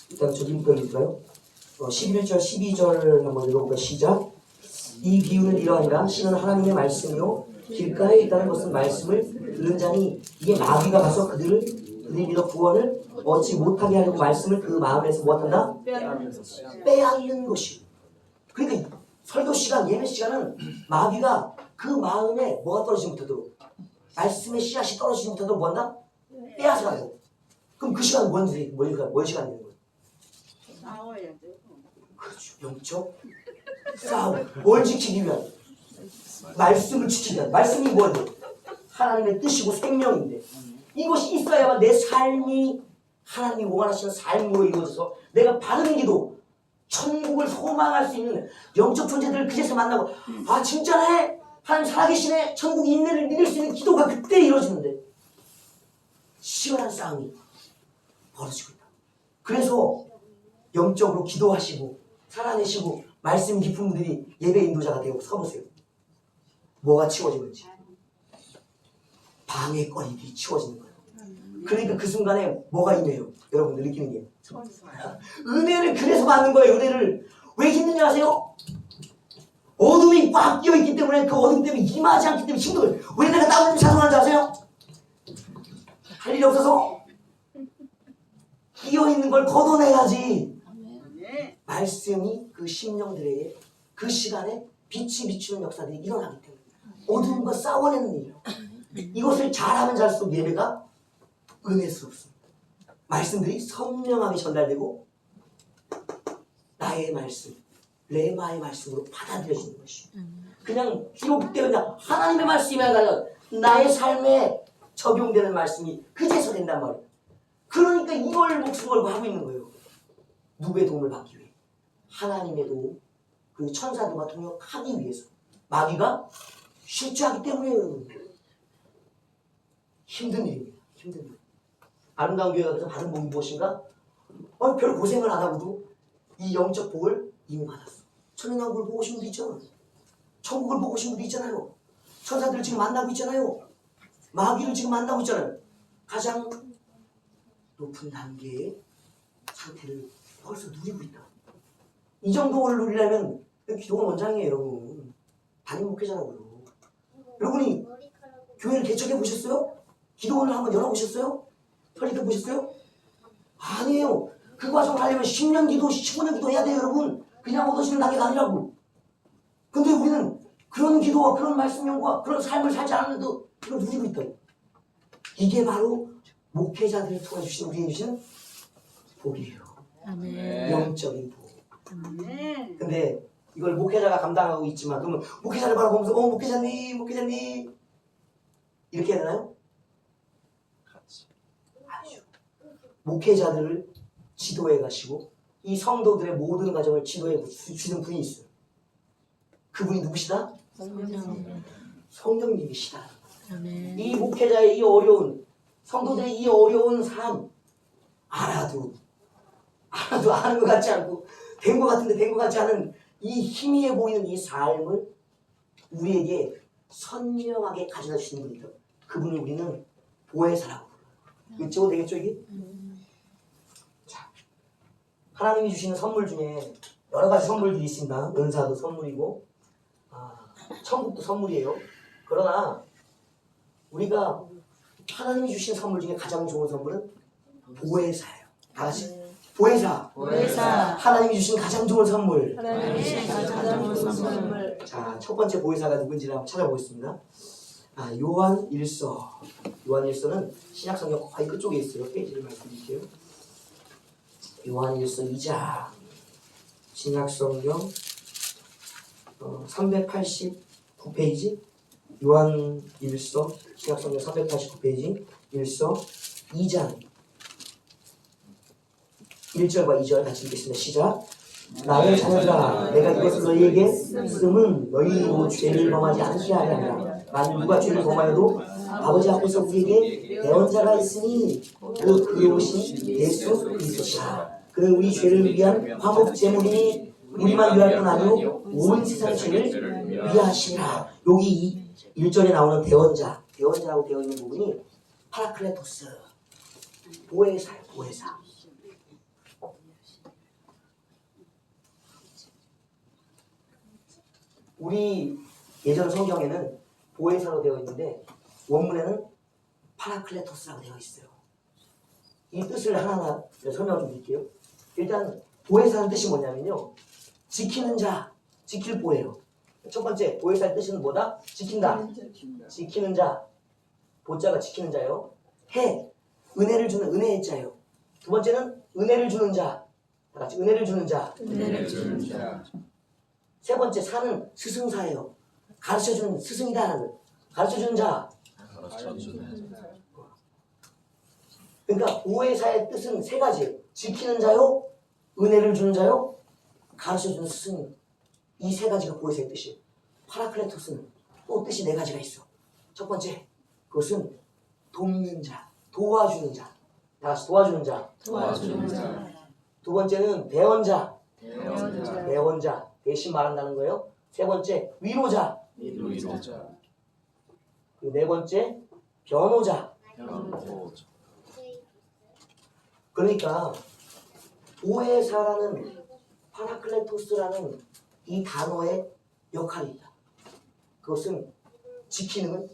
Speaker 1: 일단 저기 읽을까요? 11절 12절 한번 읽어볼까요? 시작. 이 비유는 이러하니라. 신은 하나님의 말씀이요 길가에 있다는 것은 말씀을 들은 자니 이게 마귀가 가서 그들이 믿어 구원을 얻지 못하게 하려고 말씀을 그 마음에서 무엇한다? 빼앗는 것이. 그러니까 설교 시간, 예배 시간은 마귀가 그 마음에 뭐가 떨어지지 못하도록, 말씀의 씨앗이 떨어지지 못하도록 뭐한다? 빼앗아 가는 거예요. 그럼 그 시간은 뭔 시간이 되는 거예요?
Speaker 3: 싸워야 돼.
Speaker 1: 그렇죠. 영적 싸움. 뭘 지키기 위한? 말씀을 지키기 위한. 말씀이 뭐예요? 하나님의 뜻이고 생명인데, 이것이 있어야만 내 삶이 하나님이 원하시는 삶으로 이루어져서 내가 바른 기도, 천국을 소망할 수 있는 영적 존재들을 그제서 만나고, 아 진짜네? 하나님 살아계시네? 천국이 있네를 믿을 수 있는 기도가 그때 이루어지는데 시원한 싸움이 벌어지고 있다. 그래서 영적으로 기도하시고 살아내시고 말씀 깊은 분들이 예배 인도자가 되고 서보세요. 뭐가 치워지는지. 방해거리들이 치워지는 거예요. 그러니까 그 순간에 뭐가 임해요? 여러분들 느끼는 게. 은혜를 그래서 받는 거예요. 은혜를. 왜 힘든지 아세요? 어둠이 꽉 끼어있기 때문에 그 어둠 때문에 임하지 않기 때문에 힘들어요. 왜 내가 다운을 찬송하는지 아세요? 할 일이 없어서 끼어있는 걸 걷어내야지. 말씀이 그 심령들에게 그 시간에 빛이 비추는 역사들이 일어나기 때문에 어둠과 싸워내는 일이에요. 이것을 잘하면 잘수록 예배가 은혜스럽습니다. 말씀들이 선명하게 전달되고 나의 말씀, 레마의 말씀으로 받아들여지는 것이죠. 그냥 기록되어 그냥 하나님의 말씀이 아니라 나의 삶에 적용되는 말씀이 그제서 된단 말이에요. 그러니까 이걸 목숨 걸고 하고 있는 거예요. 누구의 도움을 받기 위해? 하나님의 도움, 그 천사들과 동역하기 위해서. 마귀가 실주하기 때문에요. 힘든 일입니다. 힘든 일. 아름다운 교회 가서 받은 복이 무엇인가? 별 고생을 안 하고도 이 영적 복을 이미 받았어. 천연왕국을 보고 오신 분도 있잖아요. 천국을 보고 오신 분도 있잖아요. 천사들을 지금 만나고 있잖아요. 마귀를 지금 만나고 있잖아요. 가장 높은 단계의 상태를 벌써 누리고 있다. 이 정도를 누리려면 기도가 원장이에요, 여러분. 담임 목회자라고요. 여러분이 교회를 개척해 보셨어요? 기도원을 한번 열어보셨어요? 설립해 보셨어요? 아니에요. 그 과정을 하려면 10년 기도, 15년 기도 해야 돼요, 여러분. 그냥 얻어지는 단계가 아니라고. 근데 우리는 그런 기도와 그런 말씀과 그런 삶을 살지 않았는데도 이걸 누리고 있다고. 이게 바로 목회자들을 통해 주신 우리에게 주신 복이에요.
Speaker 3: 아멘.
Speaker 1: 영적인 복.
Speaker 3: 아멘.
Speaker 1: 근데 이걸 목회자가 감당하고 있지만 그러면 목회자를 바라보면서 목회자님 이렇게 해야 되나요? 아니죠. 목회자들을 지도해 가시고 이 성도들의 모든 과정을 지도해 주시는 분이 있어요. 그분이 누구시다? 성령님이시다.
Speaker 3: 아멘.
Speaker 1: 이 목회자의 이 어려운 성도들의 이 어려운 삶 알아도 아는 것 같지 않고 된 것 같은데 된 것 같지 않은 이 희미해 보이는 이 삶을 우리에게 선명하게 가져다 주시는 분이다. 그분을 우리는 보혜사라고 불러요. 이거 되겠죠 이게? 자, 하나님이 주시는 선물 중에 여러 가지 선물들이 있습니다. 은사도 선물이고 천국도 선물이에요. 그러나 우리가 하나님이 주신 선물 중에 가장 좋은 선물은 보혜사예요. 다 같이 보혜사. 하나님이 주신 가장 좋은 선물. 자, 첫 번째 보혜사가 누군지를 한번 찾아보겠습니다. 요한 1서. 요한 1서는 신약성경 거의 끝쪽에 있어요. 페이지를 말씀드릴게요. 요한 1서 2장. 신약성경 389페이지. 요한 1서 신약성경 389페이지 1서 2장 1절과 2절 같이 읽겠습니다. 시작. 나의 자녀들아 내가 이것을 너희에게 쓰면 너희로 죄를 범하지 않게 하려 함이라. 만일 누가 죄를 범하여도 아버지 앞에서 우리에게 대언자가 있으니 그 그로우신 예수 그리스도시라. 그는 우리 죄를 위한 화목 제물이니 우리만 위할 뿐 아니요 온 세상 죄를 위하시라. 여기 1절에 나오는 대언자라고 되어 있는 부분이 파라클레토스, 보혜사예요. 보혜사. 우리 예전 성경에는 보혜사로 되어 있는데 원문에는 파라클레토스라고 되어 있어요. 이 뜻을 하나하나 설명을 좀 드릴게요. 일단 보혜사는 뜻이 뭐냐면요, 지키는 자, 지킬 보예요. 첫 번째 보혜사의 뜻은 뭐다? 지킨다. 지키는 자. 보자가 지키는 자요. 은혜를 주는 은혜의 자요. 두 번째는 은혜를 주는 자. 다 같이 은혜를 주는 자. 세 번째 사는 스승사예요. 가르쳐주는 스승이다. 가르쳐주는 자. 그러니까 보혜사의 뜻은 세 가지예요. 지키는 자요, 은혜를 주는 자요, 가르쳐주는 스승. 이 세 가지가 보혜사의 뜻이에요. 파라클레토스는 또 뜻이 네 가지가 있어. 첫 번째, 그것은 돕는 자, 도와주는 자. 다 같이 도와주는 자. 두 번째는 배원자. 대신 말한다는 거예요. 세 번째, 위로자. 네 번째, 변호자. 그러니까 보혜사라는 파라클레토스라는 이 단어의 역할이 있다. 그것은 지키는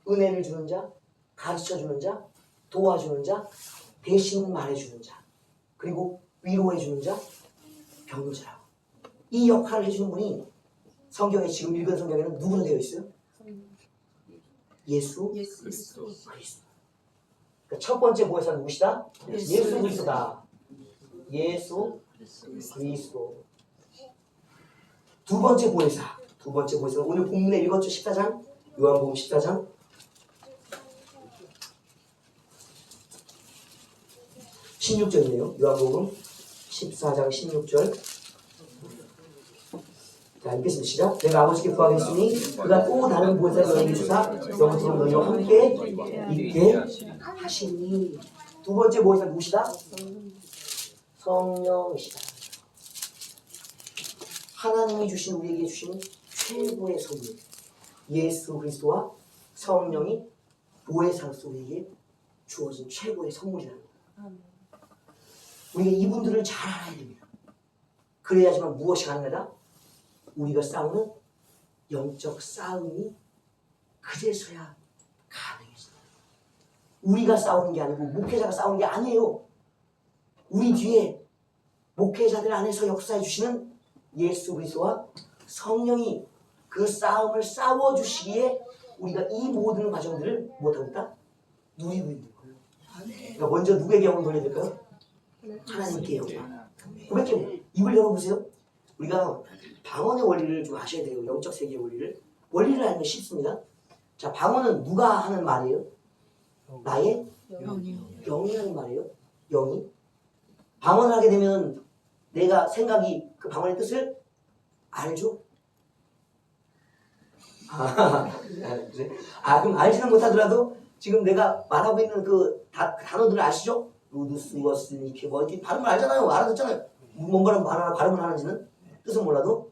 Speaker 1: 은혜를 주는 자, 가르쳐주는 자, 도와주는 자, 대신 말해주는 자, 그리고 위로해주는 자, 병자라고. 이 역할을 해주는 분이 성경에 지금 읽은 성경에는 누구로 되어 있어요? 예수 그리스도. 그러니까 첫 번째 보혜사는 누구시다? 예수 그리스도다. 예수 그리스도. 두 번째 보혜사는 오늘 본문에 읽었죠? 14장 요한복음 14장 16절이네요. 요한복음 14장 16절. 자, 읽겠습니다. 시작. 내가 아버지께 구하겠으니 그가 또 다른 보혜사를 너희에게 주사 영원토록 너희와 함께 있게 하시니. 두 번째 보혜사 누구시다? 성령이시다. 하나님이 주신 우리에게 주신 최고의 선물, 예수 그리스도와 성령이 보혜사로서 우리에게 주어진 최고의 선물이라는 거예요. 우리가 이분들을 잘 알아야 됩니다. 그래야지만 무엇이 가능하다? 우리가 싸우는 영적 싸움이 그제서야 가능해집니다. 우리가 싸우는 게 아니고 목회자가 싸우는 게 아니에요. 우리 뒤에 목회자들 안에서 역사해 주시는 예수 그리스도와 성령이 그 싸움을 싸워주시기에 우리가 이 모든 과정들을 못하고 있다? 누리고 있는 거예요. 그러니까 먼저 누구에게 영을 돌려야 될까요? 하나님께 영광. 고백해. 입을 열어보세요. 우리가 방언의 원리를 좀 아셔야 돼요. 영적 세계의 원리를. 원리를 알면 쉽습니다. 자, 방언은 누가 하는 말이에요? 나의 영이 하는 말이에요. 영이. 방언을 하게 되면 내가 생각이 그 방언의 뜻을 알죠? 그럼 알지는 못하더라도 지금 내가 말하고 있는 그 단어들을 아시죠? 루드스, 워스, 이렇게 뭐 이렇게 발음을 알잖아요. 알아듣잖아요. 뭔가를 발음을 하는지는 뜻은 몰라도.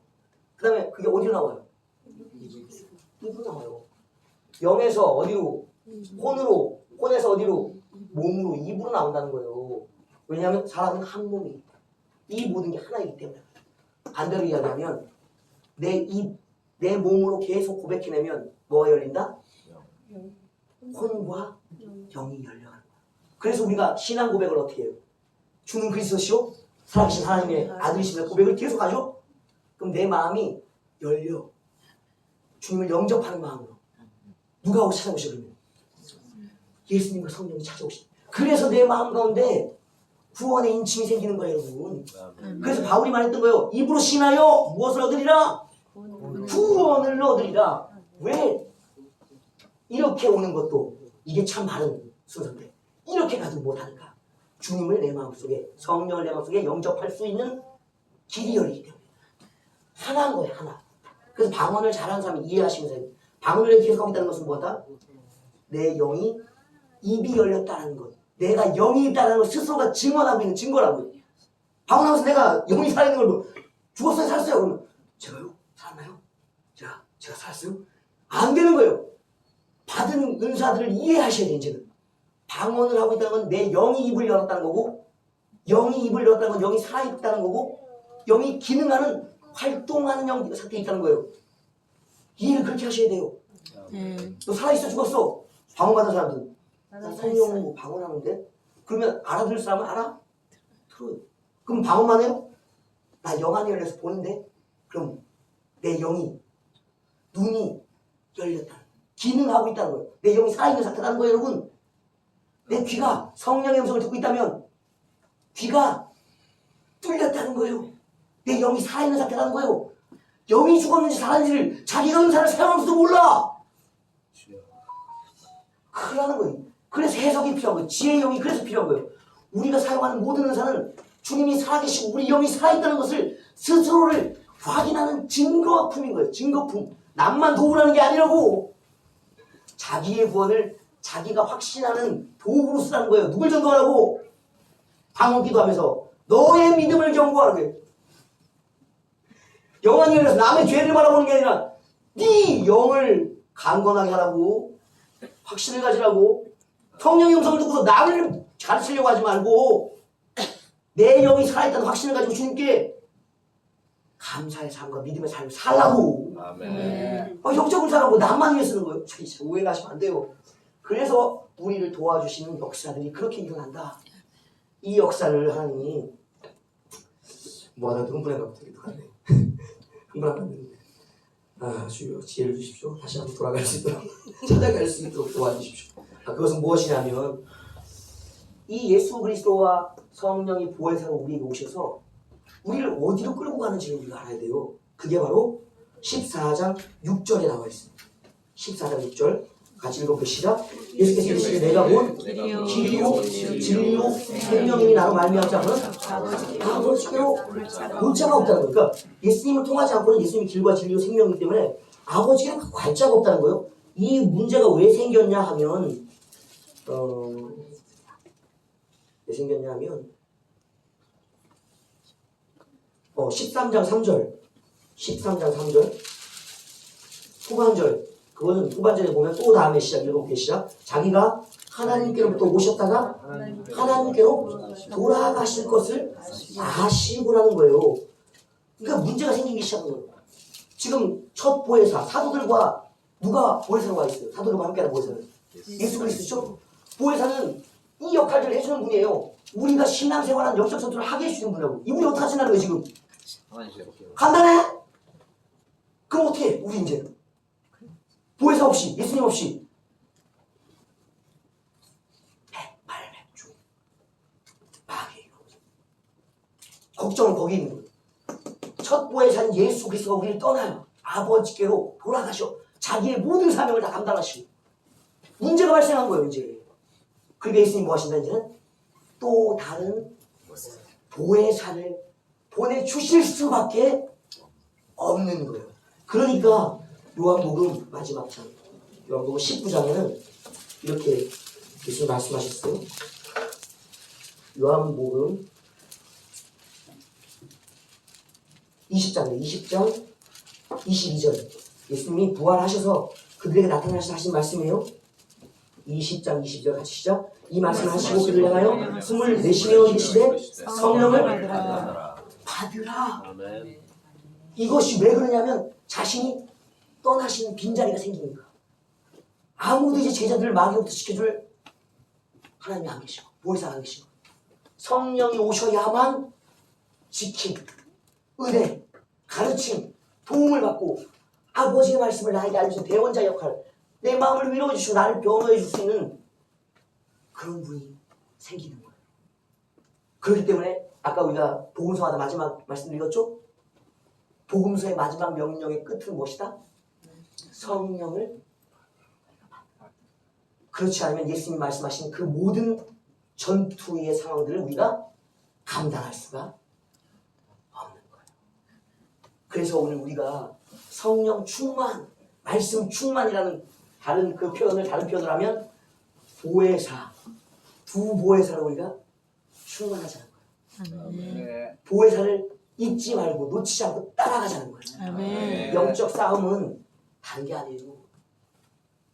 Speaker 1: 그 다음에 그게 어디로 나와요? 입으로 나와요. 영에서 어디로? 혼으로. 혼에서 어디로? 몸으로, 입으로 나온다는 거예요. 왜냐하면 사람은 한 몸이 이 모든 게 하나이기 때문에. 반대로 이야기하면 내 입, 내 몸으로 계속 고백해내면 뭐가 열린다? 혼과 영이 열려가는 거야. 그래서 우리가 신앙 고백을 어떻게 해요? 주는 그리스도시요 살아계신 하나님의 아들이시면 고백을 계속하죠? 그럼 내 마음이 열려. 주님을 영접하는 마음으로. 누가 오고 찾아오셔 그러면? 예수님과 성령이 찾아오시. 그래서 내 마음 가운데 구원의 인침이 생기는 거예요, 여러분. 그래서 바울이 말했던 거예요. 입으로 신하여 무엇을 얻으리라? 구원을 얻으리라. 왜? 이렇게 오는 것도 이게 참 많은 순서인데 이렇게 가도 못하니까 주님을 내 마음속에, 성령을 내 마음속에 영접할 수 있는 길이 열리기 때문에 하나인 거예요, 하나. 그래서 방언을 잘하는 사람이 이해하시면 돼요. 방언을 계속 하고 있다는 것은 뭐다? 내 영이 입이 열렸다는 것, 내가 영이 있다는 걸 스스로가 증언하고 있는 증거라고요. 방언하면서 내가 영이 살아있는 걸 뭐, 죽었어요, 살았어요? 그러면 제가요? 살았나요? 제가 살았어요? 안 되는 거예요. 받은 은사들을 이해하셔야 돼요, 이제는. 방언을 하고 있다는 건 내 영이 입을 열었다는 거고, 영이 입을 열었다는 건 영이 살아있다는 거고, 영이 기능하는, 활동하는 영 상태에 있다는 거예요. 이해를 그렇게 하셔야 돼요. 너 살아있어, 죽었어? 방언받은 사람들. 나 성령으로 방언하는데? 그러면 알아들을 사람은 알아? 들어요. 그럼 방언만 해요? 나 영 안이 열려서 보는데? 그럼 내 영이, 눈이 열렸다. 기능하고 있다는 거예요. 내 영이 살아있는 상태라는 거예요, 여러분. 내 귀가 성령의 음성을 듣고 있다면 귀가 뚫렸다는 거예요. 내 영이 살아있는 상태라는 거예요. 영이 죽었는지 살았는지를 자기가 은사를 사용하면서도 몰라. 그러는 거예요. 그래서 해석이 필요한 거예요. 지혜의 영이 그래서 필요한 거예요. 우리가 사용하는 모든 은사는 주님이 살아계시고 우리 영이 살아있다는 것을 스스로를 확인하는 증거품인 거예요. 증거품. 남만 도우라는 게 아니라고. 자기의 구원을 자기가 확신하는 도구로 쓰라는 거예요. 누굴 전도하라고? 방언 기도하면서 너의 믿음을 경고하라고 해요. 영안이 열려서 남의 죄를 바라보는 게 아니라 네 영을 강건하게 하라고, 확신을 가지라고. 성령의 음성을 듣고서 나를 가르치려고 하지 말고 내 영이 살아있다는 확신을 가지고 주님께 감사의 삶과 믿음의 삶을 살라고.
Speaker 2: 아멘.
Speaker 1: 영적으로 살라고 나만 위해 쓰는 거예요. 진짜 오해를 하시면 안 돼요. 그래서 우리를 도와주시는 역사들이 그렇게 일어난다. 이 역사를 하나님이 뭐하다 흥분해가지고 되게 하네. 흥분하면 안 되는데. 아, 주여 지혜를 주십시오. 다시 한번 돌아갈 수 있도록 찾아갈 수 있도록 도와주십시오. 그것은 무엇이냐면 이 예수 그리스도와 성령이 보혜사로 우리에게 오셔서 우리를 어디로 끌고 가는지를 우리가 알아야 돼요. 그게 바로 14장 6절에 나와 있습니다. 14장 6절 같이 읽어보시죠. 예수께서 이르시되 내가 본 길이요 진리요 생명이니 나로 말미암지 않고는 아버지께로 볼 자가 없다는 거예요. 그러니까 예수님을 통하지 않고는 예수님이 길과 진리요 생명이기 때문에 아버지께로 갈 자가 없다는 거예요. 이 문제가 왜 생겼냐 하면 왜 생겼냐 하면 13장 3절 후반절, 그거는 후반절에 보면 또 다음에 읽어볼게요. 시작. 자기가 하나님께로부터 오셨다가 하나님께로 돌아가실 것을 아시고라는 거예요. 그러니까 문제가 생기기 시작한 거예요. 지금 첫 보혜사, 사도들과 누가 보혜사로 와 있어요? 사도들과 함께하는 보혜사는 예수 그리스도죠. 보혜사는 이 역할들을 해주는 분이에요. 우리가 신앙생활한 영적 전투를 하게 해주는 분이라고. 이분이 어떻게 하시는 거예요 지금? 간단해? 그럼 어떻게 해? 우리 이제 보혜사 없이, 예수님 없이 백발백중 마귀 걱정은 거기 있는 거예요. 첫 보혜사는 예수 그리스도가 우리를 떠나요. 아버지께로 돌아가셔. 자기의 모든 사명을 다 감당하시고 문제가 발생한 거예요 이제. 그리고 예수님이 뭐 하신다 이제는 또 다른 보혜사를 보내주실 수밖에 없는 거예요. 그러니까 요한복음 마지막 장, 요한복음 19장에는 이렇게 예수님 말씀하셨어요. 요한복음 20장 22절 예수님이 부활하셔서 그들에게 나타나셔서 하신 말씀이에요. 20장 22절 같이 시작. 이 말씀을 하시고 그를 향하여 숨을 내쉬며 계시되 성령을 받으라.
Speaker 2: 아멘.
Speaker 1: 이것이 왜 그러냐면 자신이 떠나시는 빈자리가 생기니까. 아무도 이제 제자들을 마귀로부터 지켜줄 하나님이 안 계시고 보혜사가 안 계시고 성령이 오셔야만 지킴, 은혜, 가르침, 도움을 받고 아버지의 말씀을 나에게 알려주는 대원자 역할, 내 마음을 위로해 주시고 나를 변호해 줄 수 있는 그런 분이 생기는 거예요. 그렇기 때문에 아까 우리가 복음서마다 마지막 말씀드렸죠? 복음서의 마지막 명령의 끝은 무엇이다? 성령을. 그렇지 않으면 예수님이 말씀하신 그 모든 전투의 상황들을 우리가 감당할 수가 없는 거예요. 그래서 오늘 우리가 성령 충만, 말씀 충만이라는 다른 표현을 하면 보혜사, 두 보혜사를 우리가 충만하자는 거예요.
Speaker 4: 네.
Speaker 1: 보혜사를 잊지 말고 놓치지 않고 따라가자는 거예요.
Speaker 3: 아멘.
Speaker 1: 영적 싸움은 다른 게 아니에요.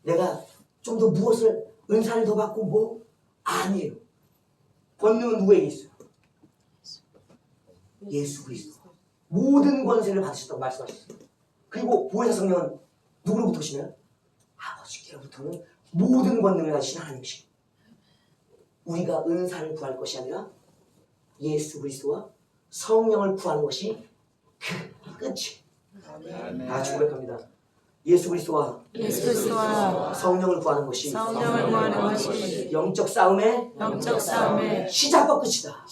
Speaker 1: 내가 좀 더 무엇을 은사를 더 받고 뭐 아니에요. 권능은 누구에게 있어요? 예수 그리스도. 모든 권세를 받으셨다고 말씀하셨어요. 그리고 보혜사 성령은 누구로부터 오시나요? 아버지께로부터는 모든 권능을 가지신 하나님이시고 우리가 은사를 구할 것이 아니라 예수 그리스도와 성령을 구하는 것이 그 끝이. 다 같이 고백합니다. 예수 그리스도와 성령을 구하는 것이 영적 싸움의 시작과 끝이다.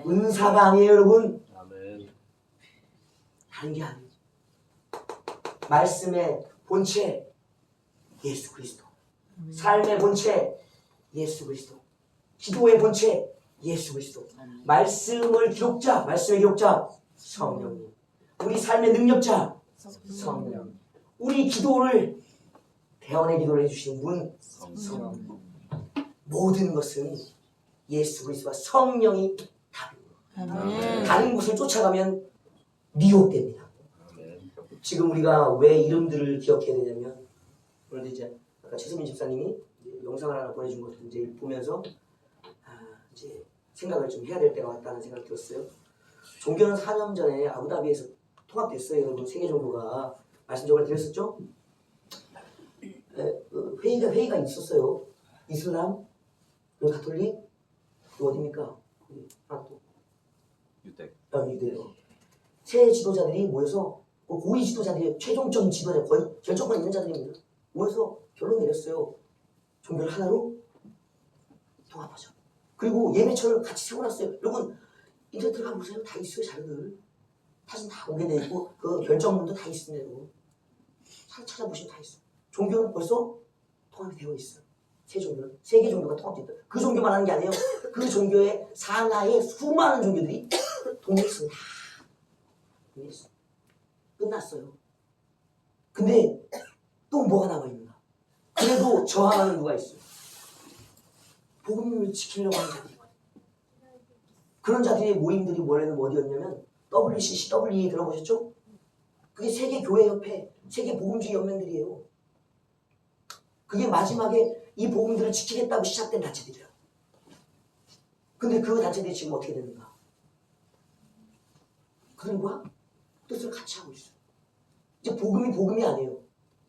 Speaker 1: 은사가 아니에요 여러분.
Speaker 2: 아멘.
Speaker 1: 다른 게 아니에요. 말씀의 본체 예수 그리스도, 삶의 본체 예수 그리스도, 기도의 본체 예수 그리스도, 말씀의 기록자 성령님, 우리 삶의 능력자 성령, 우리 기도를 대원의 기도를 해주시는 분 성령. 모든 것은 예수 그리스도와 성령이 답입니다. 다른 곳을 쫓아가면 미혹됩니다. 지금 우리가 왜 이름들을 기억해야 되냐면 오늘 이제 아까 최수민 집사님이 영상을 하나 보내준 것도 이제 보면서 이제 생각을 좀 해야 될 때가 왔다는 생각이 들었어요. 종교는 4년 전에 아부다비에서 통합됐어요. 여러분 세계 종교가 말씀 저번에 드렸었죠? 회의가 있었어요. 이슬람, 그 가톨릭, 그 어디입니까? 또 유대요. 세 지도자들이 모여서 고위 지도자들이 최종적인 지도자 거의 결정권 있는 자들입니다. 모여서 결론 내렸어요. 종교를 하나로 통합하자. 그리고 예배처를 같이 세워놨어요. 여러분 인터넷 들어가 보세요. 다 있어요. 자료들. 사진 다 공개되어 있고 그 결정문도 다 있습니다. 여러분. 찾아보시면 다 있어요. 종교는 벌써 통합이 되어 있어요. 세 종교는 세계 종교가 통합되어 있다. 그 종교만 하는 게 아니에요. 그 종교의 산하의 수많은 종교들이 동일했습니다. 끝났어요. 근데 또 뭐가 남아있는가? 그래도 저항하는 누가 있어요. 복음을 지키려고 하는 자들이거든요. 그런 자들의 모임들이 원래는 어디였냐면 WCC, WE 들어보셨죠? 그게 세계교회협회, 세계복음주의 연맹들이에요. 그게 마지막에 이 복음들을 지키겠다고 시작된 단체들이에요. 근데 그 단체들이 지금 어떻게 되는가? 그들과 뜻을 같이 하고 있어요. 이제 복음이 아니에요.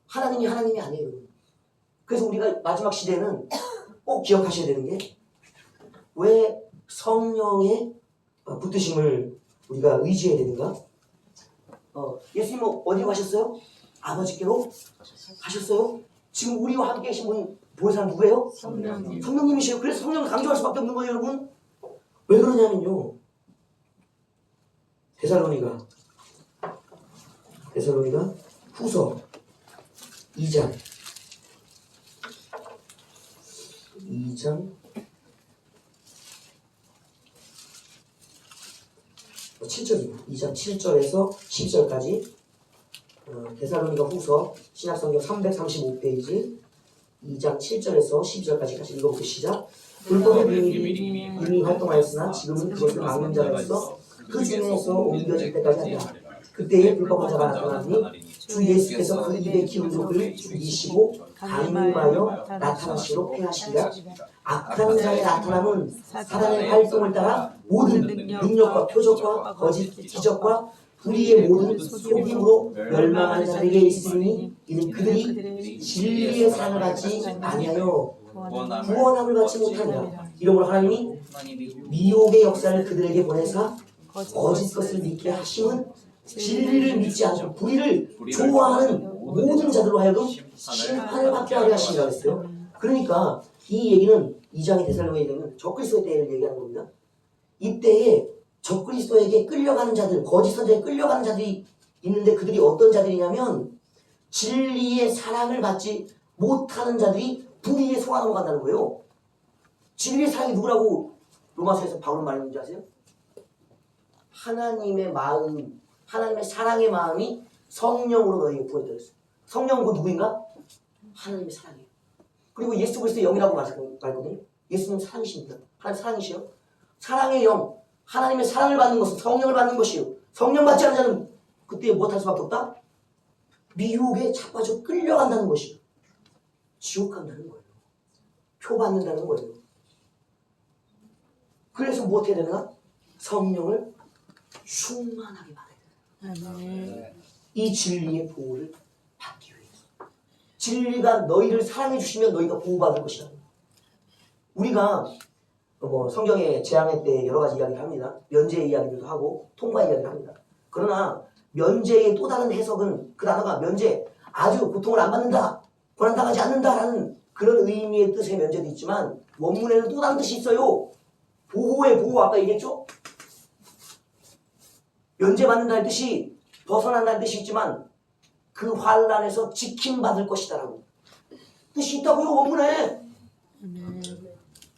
Speaker 1: 하나님이 아니에요. 그래서 우리가 마지막 시대는 꼭 기억하셔야 되는 게 왜 성령의 붙드심을 우리가 의지해야 되는가? 예수님 어디로 가셨어요? 아버지께로 가셨어요? 지금 우리와 함께 계신 분 보는 사람 누구예요? 성령님이세요. 그래서 성령을 강조할 수밖에 없는 거예요, 여러분. 왜 그러냐면요. 데살로니가 후서 2장 7절입니다. 2장 7절에서 10절까지 데살로니가 후서 신약성경 335페이지 2장 7절에서 12절까지 같이 읽어보고 시작. 불법의 비밀이 이미 활동하였으나 지금은 그것을 막는 자가 있어 그 중에서 옮겨질 때까지 한다. 그때에 불법한 자가 나타나니 주 예수께서 그 입의 기운을 죽이시고 강림하여 나타나시로 폐하시리라. 악한 자의 나타남은 사단의 활동을 따라 모든 능력과 표적과 거짓 기적과 불의의 모든 속임으로 멸망하는 자들에게 있으니 이는 그들이 진리의 사랑을 받지 아니하여 구원함을 받지 못하니라. 이러므로 하나님이 미혹의 역사를 그들에게 보내사 거짓 것을 믿게 하심은 진리를 믿지 않고 불의를 좋아하는 모든 자들로 하여금 심판을 받게 하려 하시니라 했어요. 그러니까 이 얘기는 2장의 데살로니가에 되면 적그리스도의 때를 얘기하는 겁니다. 이때에 적그리스도에게 끌려가는 자들, 거짓 선자에 끌려가는 자들이 있는데 그들이 어떤 자들이냐면 진리의 사랑을 받지 못하는 자들이 불의에 속아 넘어간다는 거예요. 진리의 사랑이 누구라고 로마서에서 바울은 말했는지 아세요? 하나님의 마음, 하나님의 사랑의 마음이 성령으로 너희에게 부어있다 그랬어요. 성령은 그 누구인가? 하나님의 사랑이에요. 그리고 예수 그리스도의 영이라고 말했거든요. 예수님 사랑이십니다. 하나님 사랑이시요. 사랑의 영, 하나님의 사랑을 받는 것은 성령을 받는 것이요. 성령 받지 않는 자는 그때 못할 수밖에 없다? 미혹에 자빠져 끌려간다는 것이요. 지옥 간다는 거예요. 표 받는다는 거예요. 그래서 뭐 어떻게 되나? 성령을 충만하게 받아야 돼요. 이 진리의 보호를 받기 위해서. 진리가 너희를 사랑해 주시면 너희가 보호받을 것이다. 우리가 성경의 재앙의 때 여러 가지 이야기를 합니다. 면제 이야기들도 하고 통과 이야기를 합니다. 그러나 면제의 또 다른 해석은 그 단어가 면제, 아주 고통을 안 받는다, 고난당하지 않는다라는 그런 의미의 뜻의 면제도 있지만 원문에는 또 다른 뜻이 있어요. 보호의 보호, 아까 얘기했죠? 면제받는다는 뜻이 벗어난다는 뜻이 있지만 그 환난에서 지킴받을 것이다라고 뜻이 있다고요, 원문에.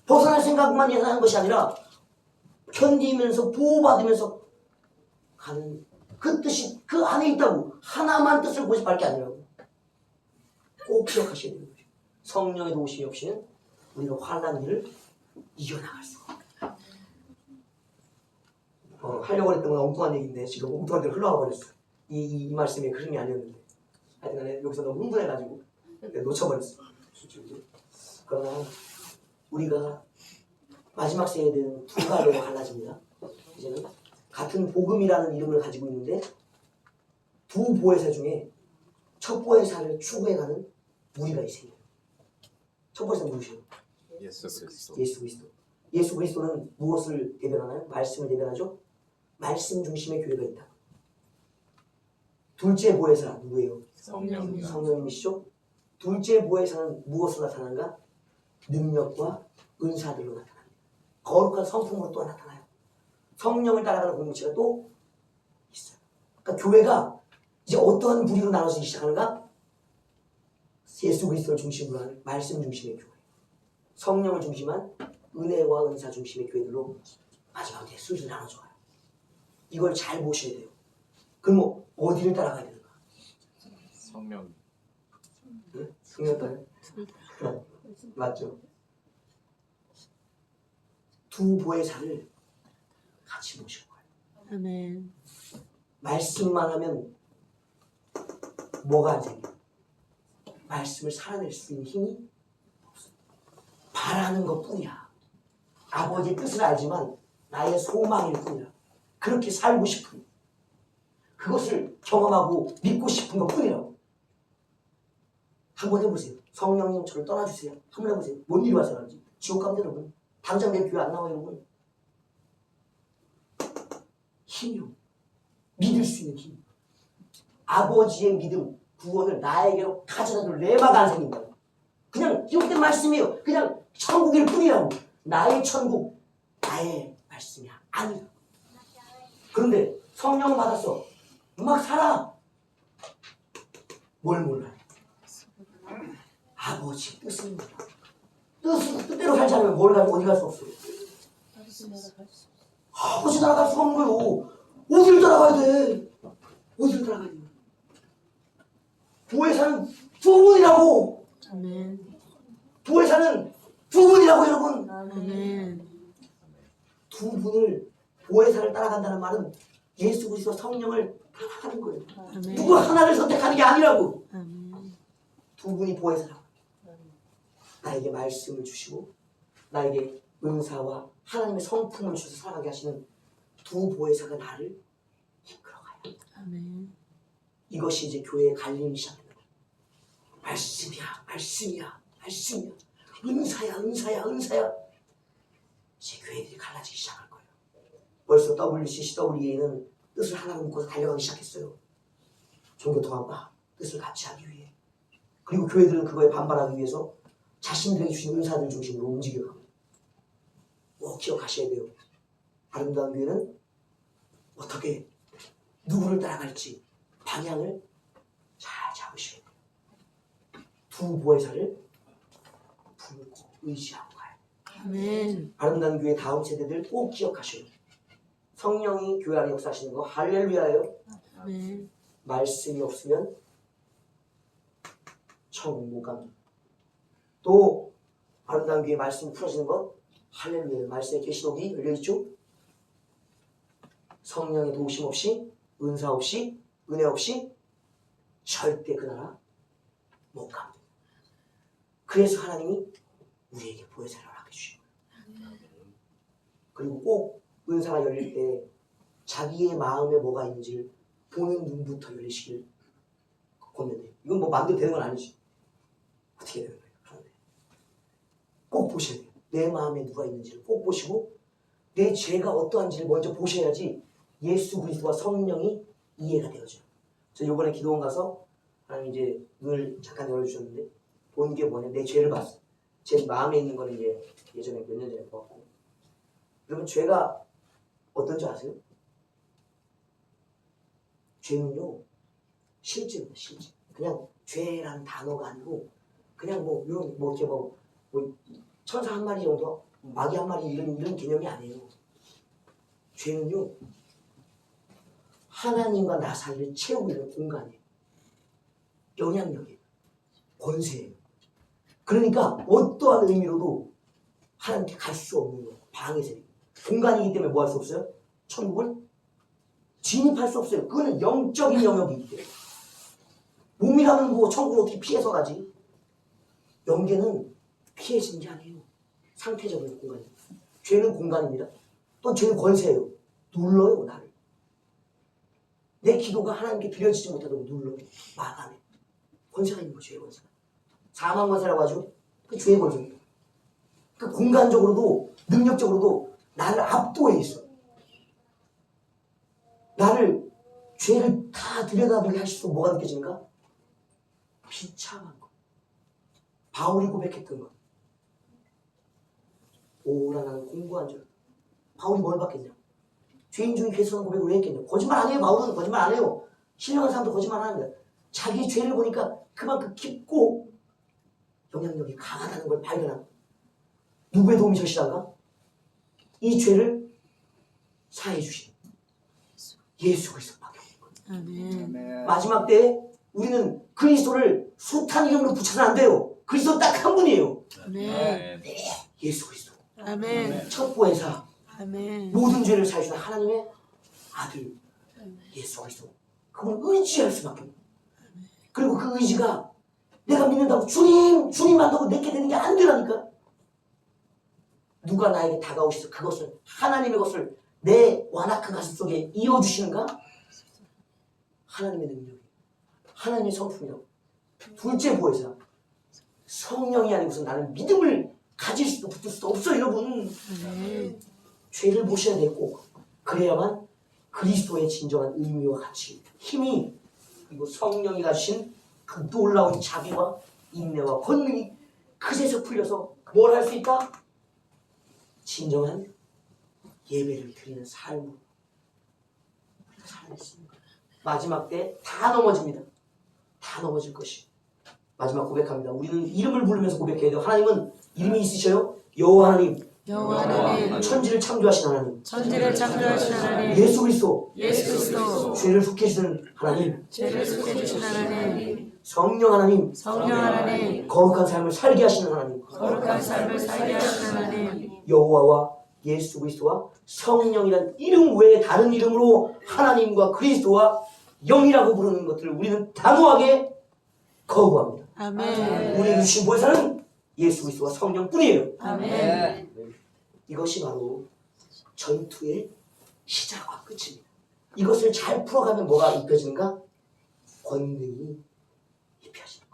Speaker 1: 벗어날 생각만 하는 것이 아니라 견디면서 보호받으면서 가는 그 뜻이 그 안에 있다고. 하나만 뜻을 고집할 게 아니라고. 꼭 기억하셔야 되는 거죠. 성령의 도우심이 없이는 우리가 환난 일을 이겨나갈 수가 없다. 하려고 했던 건 엉뚱한 얘기인데 지금 엉뚱한 데로 흘러가 버렸어요. 이 말씀의 흐름이 아니었는데 하여튼간에 여기서 너무 흥분해가지고 놓쳐버렸어요. 그러나 우리가 마지막 세대는 두 갈래로 갈라집니다. 이제는 같은 복음이라는 이름을 가지고 있는데 두 보혜사 중에 첫 보혜사를 추구해가는 무리가 있어요. 첫 보혜사는 누구시요?
Speaker 2: 예수 그리스도.
Speaker 1: 예수 그리스도. 예수 그리스도는 무엇을 대변하나요? 말씀을 대변하죠. 말씀 중심의 교회가 있다. 둘째 보혜사 누구예요?
Speaker 2: 성령.
Speaker 1: 성령님이시죠. 둘째 보혜사는 무엇으로 나타나는가? 능력과 은사들로 나타납니다. 거룩한 성품으로 또 나타나요. 성령을 따라가는 공동체가 또 있어요. 그러니까 교회가 이제 어떤 부류로 나눠지기 시작하는가? 예수 그리스도를 중심으로 하는 말씀 중심의 교회, 성령을 중심한 은혜와 은사 중심의 교회들로 마지막 때 슬슬 나눠져가요. 이걸 잘 보셔야 돼요. 그럼 뭐 어디를 따라가야 되는가?
Speaker 2: 성령.
Speaker 1: 네? 성령 따라 맞죠? 두 보혜사를 같이 모시고 가요.
Speaker 3: 아멘.
Speaker 1: 말씀만 하면 뭐가 안 생겨? 말씀을 살아낼 수 있는 힘이 없어. 바라는 것뿐이야. 아버지의 뜻을 알지만 나의 소망일 뿐이야. 그렇게 살고 싶은 그것을 경험하고 믿고 싶은 것뿐이라고. 한번 해보세요. 성령님 저를 떠나주세요. 한번 해보세요. 뭔 일이 와서 그런지. 지옥 가면 여러분. 당장 내 교회 안 나와요 여러분. 힘이요. 믿을 수 있는 힘. 아버지의 믿음, 구원을 나에게로 가져다줄 레바가 안 생긴다. 그냥 기록된 말씀이에요. 그냥 천국일 뿐이라고. 나의 천국, 나의 말씀이야. 아니다. 그런데 성령 받았어. 막 살아. 뭘 몰라요? 아버지 뜻을 몰라. 뜻대로 살지 않으면 뭘 가지고 어디 갈 수 없어요. 아버지 따라갈 수 없는 거요. 어디를 따라가야 돼? 어디를 따라가야 돼? 보혜사는 두 분이라고.
Speaker 3: 아멘.
Speaker 1: 보혜사는 두 분이라고 여러분.
Speaker 3: 아멘.
Speaker 1: 두 분을 보혜사를 따라간다는 말은 예수 그리스도 성령을 따라가는 거예요.
Speaker 3: 아멘.
Speaker 1: 누구 하나를 선택하는 게 아니라고.
Speaker 3: 아멘.
Speaker 1: 두 분이 보혜사라고. 나에게 말씀을 주시고 나에게 은사와 하나님의 성품을 주셔서 살아가게 하시는 두 보혜사가 나를 이끌어가요.
Speaker 3: 아멘.
Speaker 1: 이것이 이제 교회의 갈림이 시작됩니다. 말씀이야, 말씀이야, 말씀이야. 은사야, 은사야, 은사야. 이제 교회들이 갈라지기 시작할 거예요. 벌써 WCCWA는 뜻을 하나로 묶어서 달려가기 시작했어요. 종교 통합과 뜻을 같이 하기 위해. 그리고 교회들은 그거에 반발하기 위해서 자신들에게 주신 은사들 중심으로 움직여가고. 기억하셔야 돼요. 아름다운 교회는 어떻게 누구를 따라갈지 방향을 잘 잡으셔야 돼요. 두 보혜사를 품고 의지하고 가요.
Speaker 3: 아멘.
Speaker 1: 아름다운 교회 다음 세대들 꼭 기억하셔야 돼요. 성령이 교회 안에 역사하시는 거 할렐루야예요.
Speaker 3: 아멘.
Speaker 1: 말씀이 없으면 천국 못 갑니다. 또 아름다운 교회 말씀 풀어지는 것 할렐루야. 말씀의 계시록이 열려있죠. 성령의 도우심 없이 은사 없이 은혜 없이 절대 그 나라 못 갑니다. 그래서 하나님이 우리에게 보혜사를 하게 주신 거예요. 그리고 꼭 은사가 열릴 때 자기의 마음에 뭐가 있는지를 보는 눈부터 열리시길 권면해요. 이건 뭐 마음대로 되는 건 아니지. 어떻게 되는 거예요? 그런데 꼭 보셔야 돼요. 내 마음에 누가 있는지를 꼭 보시고 내 죄가 어떠한지를 먼저 보셔야지 예수 그리스도와 성령이 이해가 되어져요. 저 이번에 기도원 가서 하나님 이제 눈을 잠깐 열어주셨는데 본 게 뭐냐? 내 죄를 봤어. 제 마음에 있는 거는 이제 예전에 몇 년 전에 보았고. 여러분 죄가 어떤 줄 아세요? 죄는요 실제입니다. 실제. 그냥 죄라는 단어가 아니고 그냥 뭐 이런 뭐 이렇게 뭐 천사 한 마리 정도, 마귀 한 마리 이런 개념이 아니에요. 죄는요 하나님과 나 사이를 채우고 있는 공간이에요. 영향력이에요. 권세예요. 그러니까 어떠한 의미로도 하나님께 갈 수 없는 거예요. 방해세요. 공간이기 때문에 뭐 할 수 없어요? 천국을 진입할 수 없어요. 그거는 영적인 영역이기 때문에. 몸이라면 뭐 천국을 어떻게 피해서 가지? 영계는 피해지는 게 아니에요. 상태적인 공간이에요. 죄는 공간입니다. 또 죄는 권세예요. 눌러요, 나를. 내 기도가 하나님께 드려지지 못하도록 눌러요. 막아내. 권세가 있는 거죠, 죄의 권세가. 사망 권세라고 하죠. 그 죄의 권세입니다. 그 공간적으로도 능력적으로도 나를 압도해 있어. 나를 죄를 다 들여다보게 하실수록 뭐가 느껴지는가? 비참한 거. 바울이 고백했던 것. 오라 나는 공고한 줄. 바울이 뭘 받겠냐? 죄인 중에 개선한 고백을 왜 했겠냐? 거짓말 안 해요. 바울은 거짓말 안 해요. 신령한 사람도 거짓말 안 합니다. 자기 죄를 보니까 그만큼 깊고 영향력이 강하다는 걸 발견한 누구의 도움이 절실한가? 이 죄를 사해 주신 예수 그리스도밖에 없는 거예요.
Speaker 3: 아멘.
Speaker 4: 아멘.
Speaker 1: 마지막 때에 우리는 그리스도를 숱한 이름으로 붙여서는 안 돼요. 그리스도 딱 한 분이에요.
Speaker 3: 아멘.
Speaker 1: 예수 그리스도.
Speaker 3: 아멘.
Speaker 1: 첩보회사
Speaker 3: 아멘.
Speaker 1: 모든 죄를 사해주는 하나님의 아들 예수 그리스도. 그걸 의지할 수밖에 없어요. 그리고 그 의지가 내가 믿는다고 주님 만나고 내게 되는 게 안 되라니까. 누가 나에게 다가오셔서 그것을 하나님의 것을 내 완악한 가슴 속에 이어주시는가? 하나님의 능력이 하나님의 성품이라고. 둘째 보혜사 성령이 아니고서 나는 믿음을 가질 수도 붙을 수도 없어 여러분.
Speaker 3: 아멘.
Speaker 1: 죄를 보셔야 되고 그래야만 그리스도의 진정한 의미와 가치 힘이 그리고 성령이 가신 그 놀라운 자비와 인내와 권능이 그제서 풀려서 뭘 할 수 있다? 진정한 예배를 드리는 삶으로 우리가 살아있습니다. 마지막 때 다 넘어집니다. 다 넘어질 것이. 마지막 고백합니다. 우리는 이름을 부르면서 고백해야 돼요. 하나님은 이름이 있으셔요. 여호와 하나님,
Speaker 3: 여호와 하나님,
Speaker 1: 천지를 창조하신 하나님,
Speaker 3: 천지를 창조하신 하나님,
Speaker 1: 예수 그리스도,
Speaker 3: 예수 그리스도,
Speaker 1: 죄를 속해주는 하나님,
Speaker 3: 죄를 속해 주신 하나님,
Speaker 1: 성령 하나님,
Speaker 3: 성령 하나님,
Speaker 1: 거룩한 삶을 살게 하시는 하나님,
Speaker 3: 거룩한 삶을 살게 하신 하나님,
Speaker 1: 여호와와 예수 그리스도와 성령이란 이름 외에 다른 이름으로 하나님과 그리스도와 영이라고 부르는 것들을 우리는 단호하게 거부합니다.
Speaker 3: 아멘.
Speaker 1: 우리에게 주신 보혜사는 예수 그리스도와 성령뿐이에요.
Speaker 3: 아멘.
Speaker 1: 이것이 바로 전투의 시작과 끝입니다. 이것을 잘 풀어가면 뭐가 입혀지는가? 권능이 입혀지는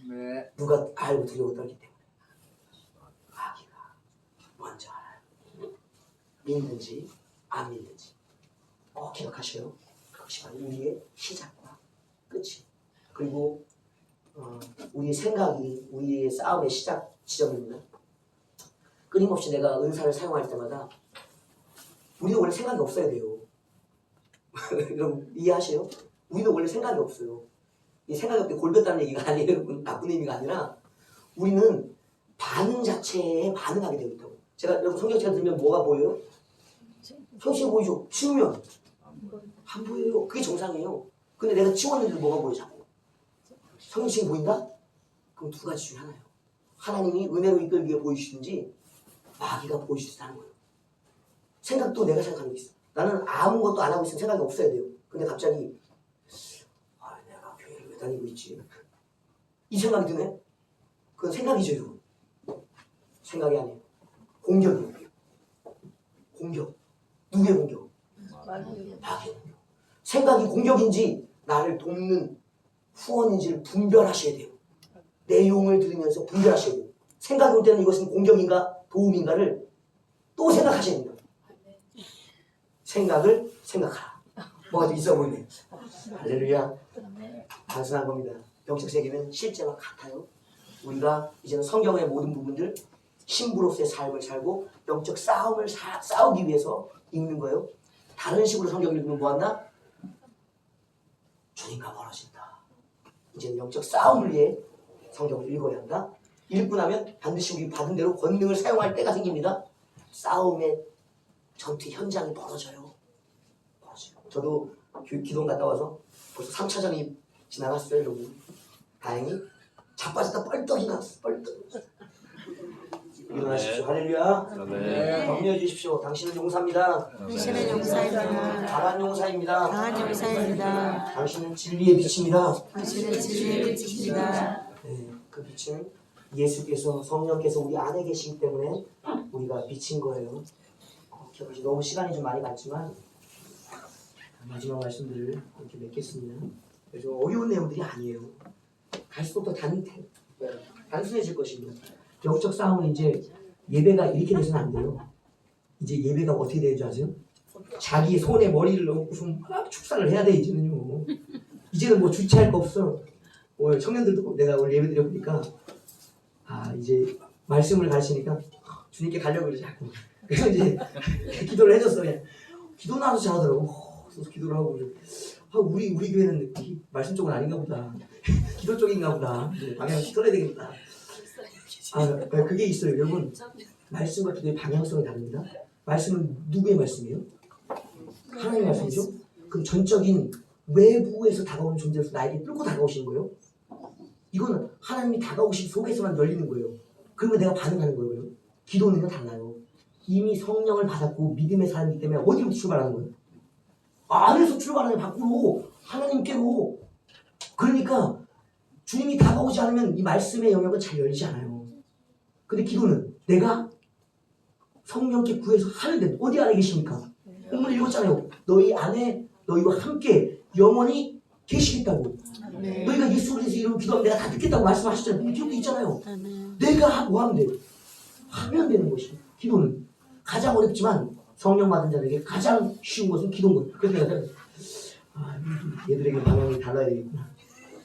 Speaker 1: 거예요.
Speaker 4: 네.
Speaker 1: 누가 알고 들려고 떨기 때문에 마귀가 먼저 알아요. 믿는지 안 믿는지 꼭 기억하셔요. 그것이 바로 우리의 시작과 끝이. 그리고 우리의 생각이 우리의 싸움의 시작 지점입니다. 끊임없이 내가 은사를 사용할 때마다 우리도 원래 생각이 없어야 돼요. 여러분 이해하세요? 우리도 원래 생각이 없어요. 이 생각이 없게 골렸다는 얘기가 아니에요. 여러분 나쁜 의미가 아니라 우리는 반응 자체에 반응하게 되어 있다고. 제가 여러분 성경책 들면 뭐가 보여요? 현실이 보이죠? 치우면 안 보여요. 그게 정상이에요. 근데 내가 치웠는데도 뭐가 보여 자꾸? 성경책이 보인다? 그럼 두 가지 중에 하나예요. 하나님이 은혜로 이끌기 위해 보이시든지 마귀가 보이시지 않는 거예요. 생각도 내가 생각하는 게 있어. 나는 아무것도 안 하고 있으면 생각이 없어야 돼요. 근데 갑자기 내가 교회를 왜 다니고 있지? 이 생각이 드네? 그건 생각이죠, 여러분. 생각이 아니에요. 공격이에요. 공격. 누구의 공격? 마귀의 공격. 생각이 공격인지 나를 돕는 후원인지를 분별하셔야 돼요. 내용을 들으면서 분별하셔야 돼요. 생각이 올 때는 이것은 공격인가 도움인가를 또 생각하셔야 됩니다. 생각을 생각하라. 뭐가 좀 있어 보이네. 할렐루야. 단순한 겁니다. 영적 세계는 실제와 같아요. 우리가 이제는 성경의 모든 부분들 신부로서의 삶을 살고 영적 싸움을 싸우기 위해서 읽는 거예요. 다른 식으로 성경을 읽으면 뭐한다? 주님과 멀어진다. 이제는 영적 싸움을 위해 성경을 읽어야 한다. 읽고 나면 반드시 우리 받은 대로 권능을 사용할 때가 생깁니다. 싸움의 전투 현장이 벌어져요. 저도 기동 갔다 와서 벌써 3차전이 지나갔어요. 여러분. 다행히 자빠졌다 뻘떡이 났어. 뻘떡. 일어나십시오. 할렐루야.
Speaker 2: 네.
Speaker 1: 격려해 주십시오. 당신은 용사입니다.
Speaker 3: 당신은 용사입니다.
Speaker 1: 강한 용사입니다.
Speaker 3: 강한 용사입니다.
Speaker 1: 당신은 진리의 빛입니다.
Speaker 3: 당신은 진리의 빛입니다.
Speaker 1: 네, 그 빛은 예수께서 성령께서 우리 안에 계시기 때문에 우리가 비친 거예요. 기억하시 너무 시간이 좀 많이 갔지만 마지막 말씀들을 이렇게 맺겠습니다. 그래서 어려운 내용들이 아니에요. 갈수록 더 단순해질 것입니다. 영적 싸움은 이제 예배가 이렇게 돼서는 안 돼요. 이제 예배가 어떻게 되는 줄 아세요? 자기 손에 머리를 넣고 막 축사를 해야 돼 이제는요. 이제는 뭐 주체할 거 없어. 오늘 청년들도 내가 오늘 예배 드려보니까 이제 말씀을 가르치니까 주님께 가려고 그러지 자꾸. 그래서 이제 기도를 해줬어. 그냥 기도 나와서 잘하더라고. 그래서 기도를 하고 우리 교회는 말씀 쪽은 아닌가 보다. 기도 쪽인가 보다. 방향을 틀어야 되겠다. 그게 있어요. 여러분 말씀과 기도의 방향성이 다릅니다. 말씀은 누구의 말씀이에요? 하나님의 말씀이죠. 그럼 전적인 외부에서 다가오는 존재로서 나에게 뚫고 다가오시는 거예요. 이거는 하나님이 다가오신 속에서만 열리는 거예요. 그러면 내가 반응하는 거예요. 기도는 달라요. 이미 성령을 받았고 믿음의 사람이기 때문에 어디로 출발하는 거예요? 안에서 출발하는 밖으로 하나님께로. 그러니까 주님이 다가오지 않으면 이 말씀의 영역은 잘 열리지 않아요. 근데 기도는 내가 성령께 구해서 하는데 어디 안에 계십니까? 오늘 읽었잖아요. 너희 안에 너희와 함께 영원히 계시겠다고. 너희가 예수 그리스도 이름으로 기도하면 내가 다 듣겠다고 말씀하셨잖아요. 기록도 있잖아요. 내가 뭐 하면 돼요? 하면 되는 것이 기도는 가장 어렵지만 성령 받은 자들에게 가장 쉬운 것은 기도인 거예요. 그래서 내가 얘들에게 방향이 달라야 되겠구나.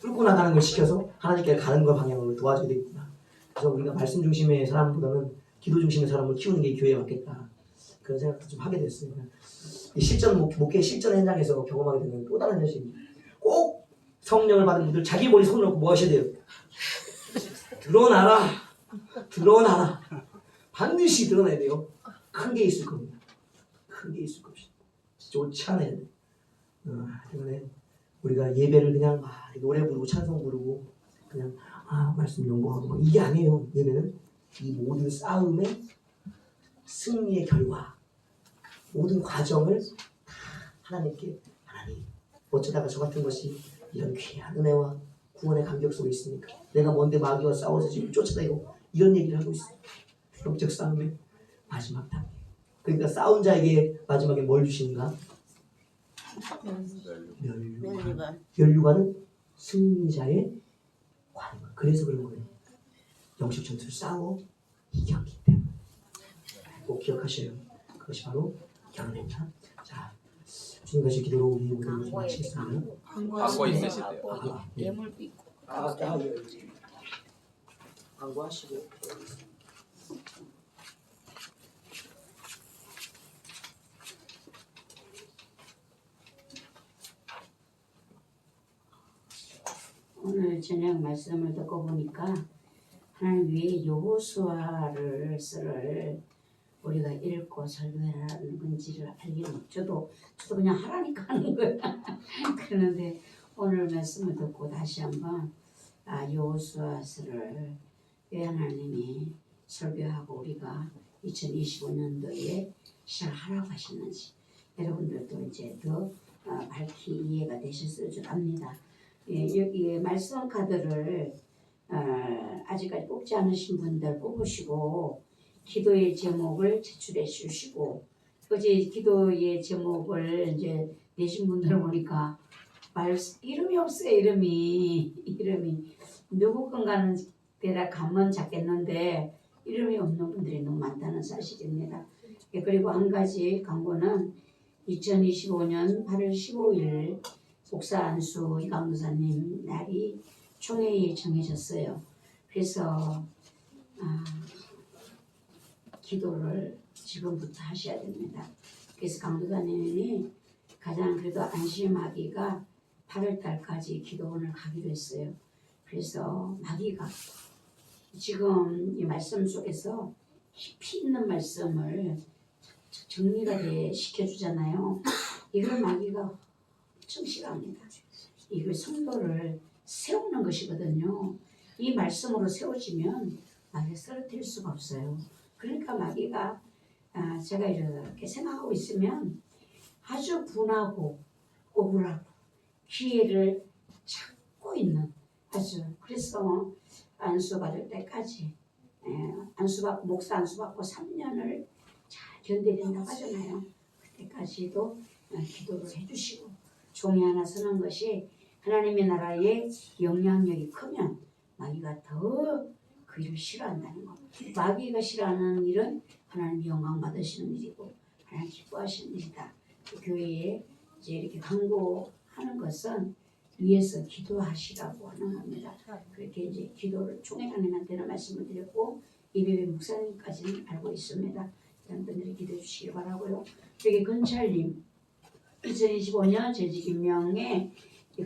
Speaker 1: 뚫고 나가는 걸 시켜서 하나님께 가는 걸 방향으로 도와줘야 되겠구나. 그래서 우리가 말씀 중심의 사람보다는 기도 중심의 사람을 키우는 게 교회에 맞겠다. 그런 생각도 좀 하게 됐어요. 실전 목회 실전 현장에서 경험하게 되는 또 다른 현실입니다. 꼭 성령을 받은 분들 자기 머리 손을 놓고 뭐 하셔야 돼요? 드러나라. 반드시 드러나야 돼요. 큰 게 있을 겁니다. 큰 게 있을 것이다. 좋지 않아요. 때문에 우리가 예배를 그냥 노래 부르고 찬송 부르고 그냥 말씀 연구하고 이게 아니에요. 예배는 이 모든 싸움의 승리의 결과, 모든 과정을 다 하나님께 하나님 어쩌다가 저 같은 것이 이런 귀한 은혜와 구원의 감격 속에 있습니까? 내가 뭔데 마귀와 싸워서 지금 쫓아다니고 이런 얘기를 하고 있어요. 영적 싸움의 마지막 단계. 그러니까 싸운 자에게 마지막에 뭘 주시는가? 면류관은 승리자의 관원. 그래서 그런 거예요. 영적 전투를 싸워 이겼기 때문에. 꼭 기억하셔요. 그것이 바로 결혼입니다. 자, 주님같이 기도로 우리 모두를 좀 마치겠습니다.
Speaker 2: 광고 있으실 때요.
Speaker 3: 예물도 있고.
Speaker 1: 광고하시고.
Speaker 3: 오늘 저녁 말씀을 듣고 보니까 하나님 왜 여호수아를 우리가 읽고 설교하라는 건지를 알기는 저도 그냥 하라니까 하는 거야. 그런데 오늘 말씀을 듣고 다시 한번 여호수아서를 왜 하나님이 설교하고 우리가 2025년도에 시작하라고 하셨는지 여러분들도 이제 더 밝히 이해가 되셨을 줄 압니다. 여기에 말씀 카드를 아직까지 뽑지 않으신 분들 뽑으시고 기도의 제목을 제출해 주시고 어제 기도의 제목을 이제 내신 분들 보니까 이름이 없어요. 이름이 누구 건가는 대략 감은 잡겠는데 이름이 없는 분들이 너무 많다는 사실입니다. 그리고 한 가지 광고는 2025년 8월 15일 목사 안수 이강도사님 날이 총회에 정해졌어요. 그래서 기도를 지금부터 하셔야 됩니다. 그래서 강도사님이 가장 그래도 안심하기가 8월 달까지 기도원을 가기로 했어요. 그래서 마귀가 지금 이 말씀 속에서 깊이 있는 말씀을 정리가 시켜주잖아요. 이걸 마귀가 엄청 싫어합니다. 이걸 성도를 세우는 것이거든요. 이 말씀으로 세워지면 마귀가 쓰러뜨릴 수가 없어요. 그러니까 마귀가 제가 이렇게 생각하고 있으면 아주 분하고 억울하고 기회를 찾고 있는 그래서
Speaker 5: 안수받을 때까지 안수받고 목사 안수받고 3년을 잘 견뎌야 된다고 하잖아요. 그때까지도 기도를 해주시고 종이 하나 서는 것이 하나님의 나라의 영향력이 크면 마귀가 더 그 일을 싫어한다는 거. 마귀가 싫어하는 일은 하나님 영광 받으시는 일이고 하나님 기뻐하시는 일이다. 그 교회에 이제 이렇게 강구하는 것은 위에서 기도하시라고 하는 겁니다. 그렇게 이제 기도를 총회장님한테는 말씀을 드렸고 이배배 목사님까지는 알고 있습니다. 이런 분들이 기도해 주시기 바라고요. 여기 건철님 2025년 재직임명에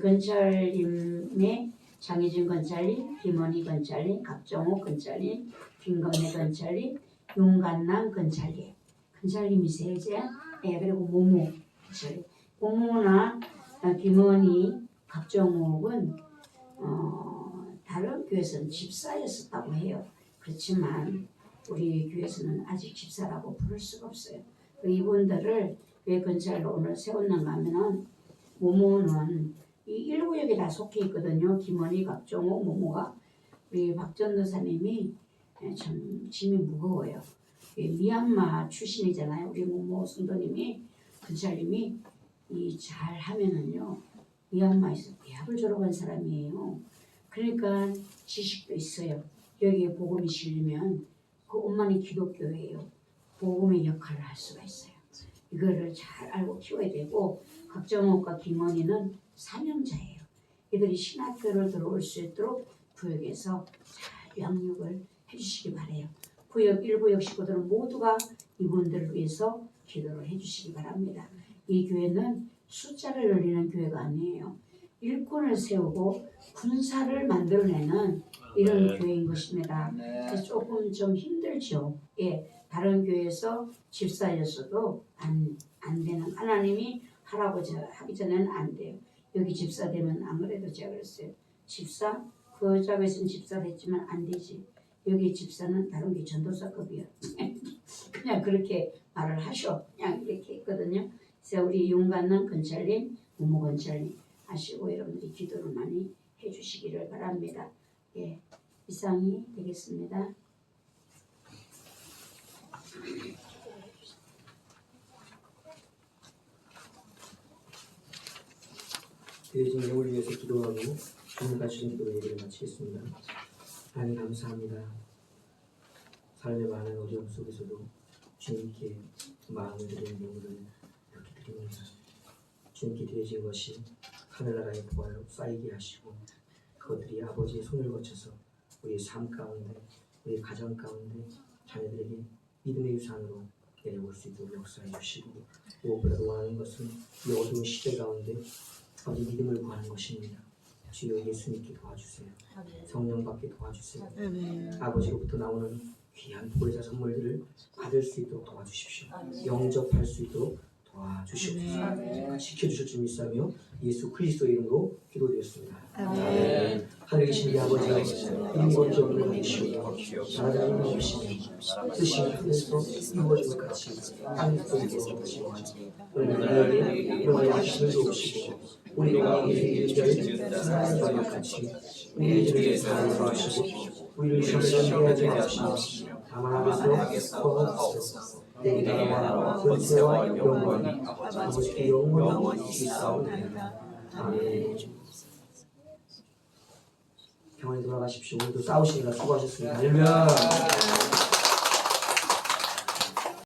Speaker 5: 건철님의 장희준 건철님, 김원희 건철님, 갑정호 건철님, 김건래 건철님, 윤간남 건철님 건철님이세요 이제? 네, 그리고 모모 건철님 모모나 김원희, 갑정호는 다른 교회에서는 집사였었다고 해요. 그렇지만 우리 교회에서는 아직 집사라고 부를 수가 없어요. 이분들을 왜 건설로 오늘 세웠는가 하면은 모모는 이 1구역에 다 속해 있거든요. 김원희, 갑정호, 모모가 우리 박전도사님이 참 짐이 무거워요. 미얀마 출신이잖아요. 우리 모모 성도님이 건설님이 이 잘 하면은요 미얀마에서 대학을 졸업한 사람이에요. 그러니까 지식도 있어요. 여기에 복음이 실리면 그 엄마는 기독교예요. 복음의 역할을 할 수가 있어요. 이거를 잘 알고 키워야 되고 박정옥과 김원희는 사명자예요. 이들이 신학교를 들어올 수 있도록 구역에서 잘 양육을 해주시기 바래요. 구역 1구역 식구들은 모두가 이분들을 위해서 기도를 해주시기 바랍니다. 이 교회는 숫자를 늘리는 교회가 아니에요. 일꾼을 세우고 군사를 만들어내는 이런 교회인 것입니다. 그래서 조금 좀 힘들죠. 예, 다른 교회에서 집사였어도 안 되는 하나님이 하라고 하기 전에는 안 돼요. 여기 집사 되면 안 그래도 제가 그랬어요. 집사 그 작에서는 집사 됐지만 안 되지. 여기 집사는 다른 게 전도사급이야. 그냥 그렇게 말을 하셔. 그냥 이렇게 있거든요. 그래서 우리 윤관남 건철님, 모모 건철님 하시고 여러분들이 기도를 많이 해주시기를 바랍니다. 예, 이상이 되겠습니다.
Speaker 1: 대신 영을 위해서 기도하고 주님까지 기도 예배를 마치겠습니다. 하나님 감사합니다. 삶의 많은 어려움 속에서도 주님께 마음을 드리는 영혼을 이렇게 드립니다. 주님께 드려진 것이 하늘나라의 보화로 쌓이게 하시고 그것들이 아버지의 손을 거쳐서 우리의 삶 가운데 우리의 가정 가운데 자녀들에게 믿음의 유산으로 내려올 수 있도록 역사해 주시고 무엇보다도 원하는 것은 이 어두운 시대 가운데 아버지 믿음을 구하는 것입니다. 주여 예수님께 도와주세요. 성령 받게 도와주세요. 아버지로부터 나오는 귀한 보혜사 선물들을 받을 수 있도록 도와주십시오. 영접할 수 있도록 도와주시옵소서. 지켜주실 줄 믿사며 예수 그리스도의 이름으로 기도드렸습니다. 아멘. 하늘에 계신 우리 아버지 이름 거룩히 여김을 받으시옵고 나라를 이루시며 뜻이 하늘에서 이루어진 것 같이 땅에서도 이루어지고 오늘 우리에게 영원히 하시는 주옵시고 우리가 우리에게 죄를 사하는 바와 같이 우리의 죄를 사하여 주시고 우리를 시험에 들게 하지 마시옵시고 다만 하나님께서 거하옵소서. 내 나라와 권세와 영광이 아버지께 영원히 있사옵나이다. 아멘. 병원에 돌아가십시오. 오늘도 싸우시느라 수고하셨습니다. 할렐루야.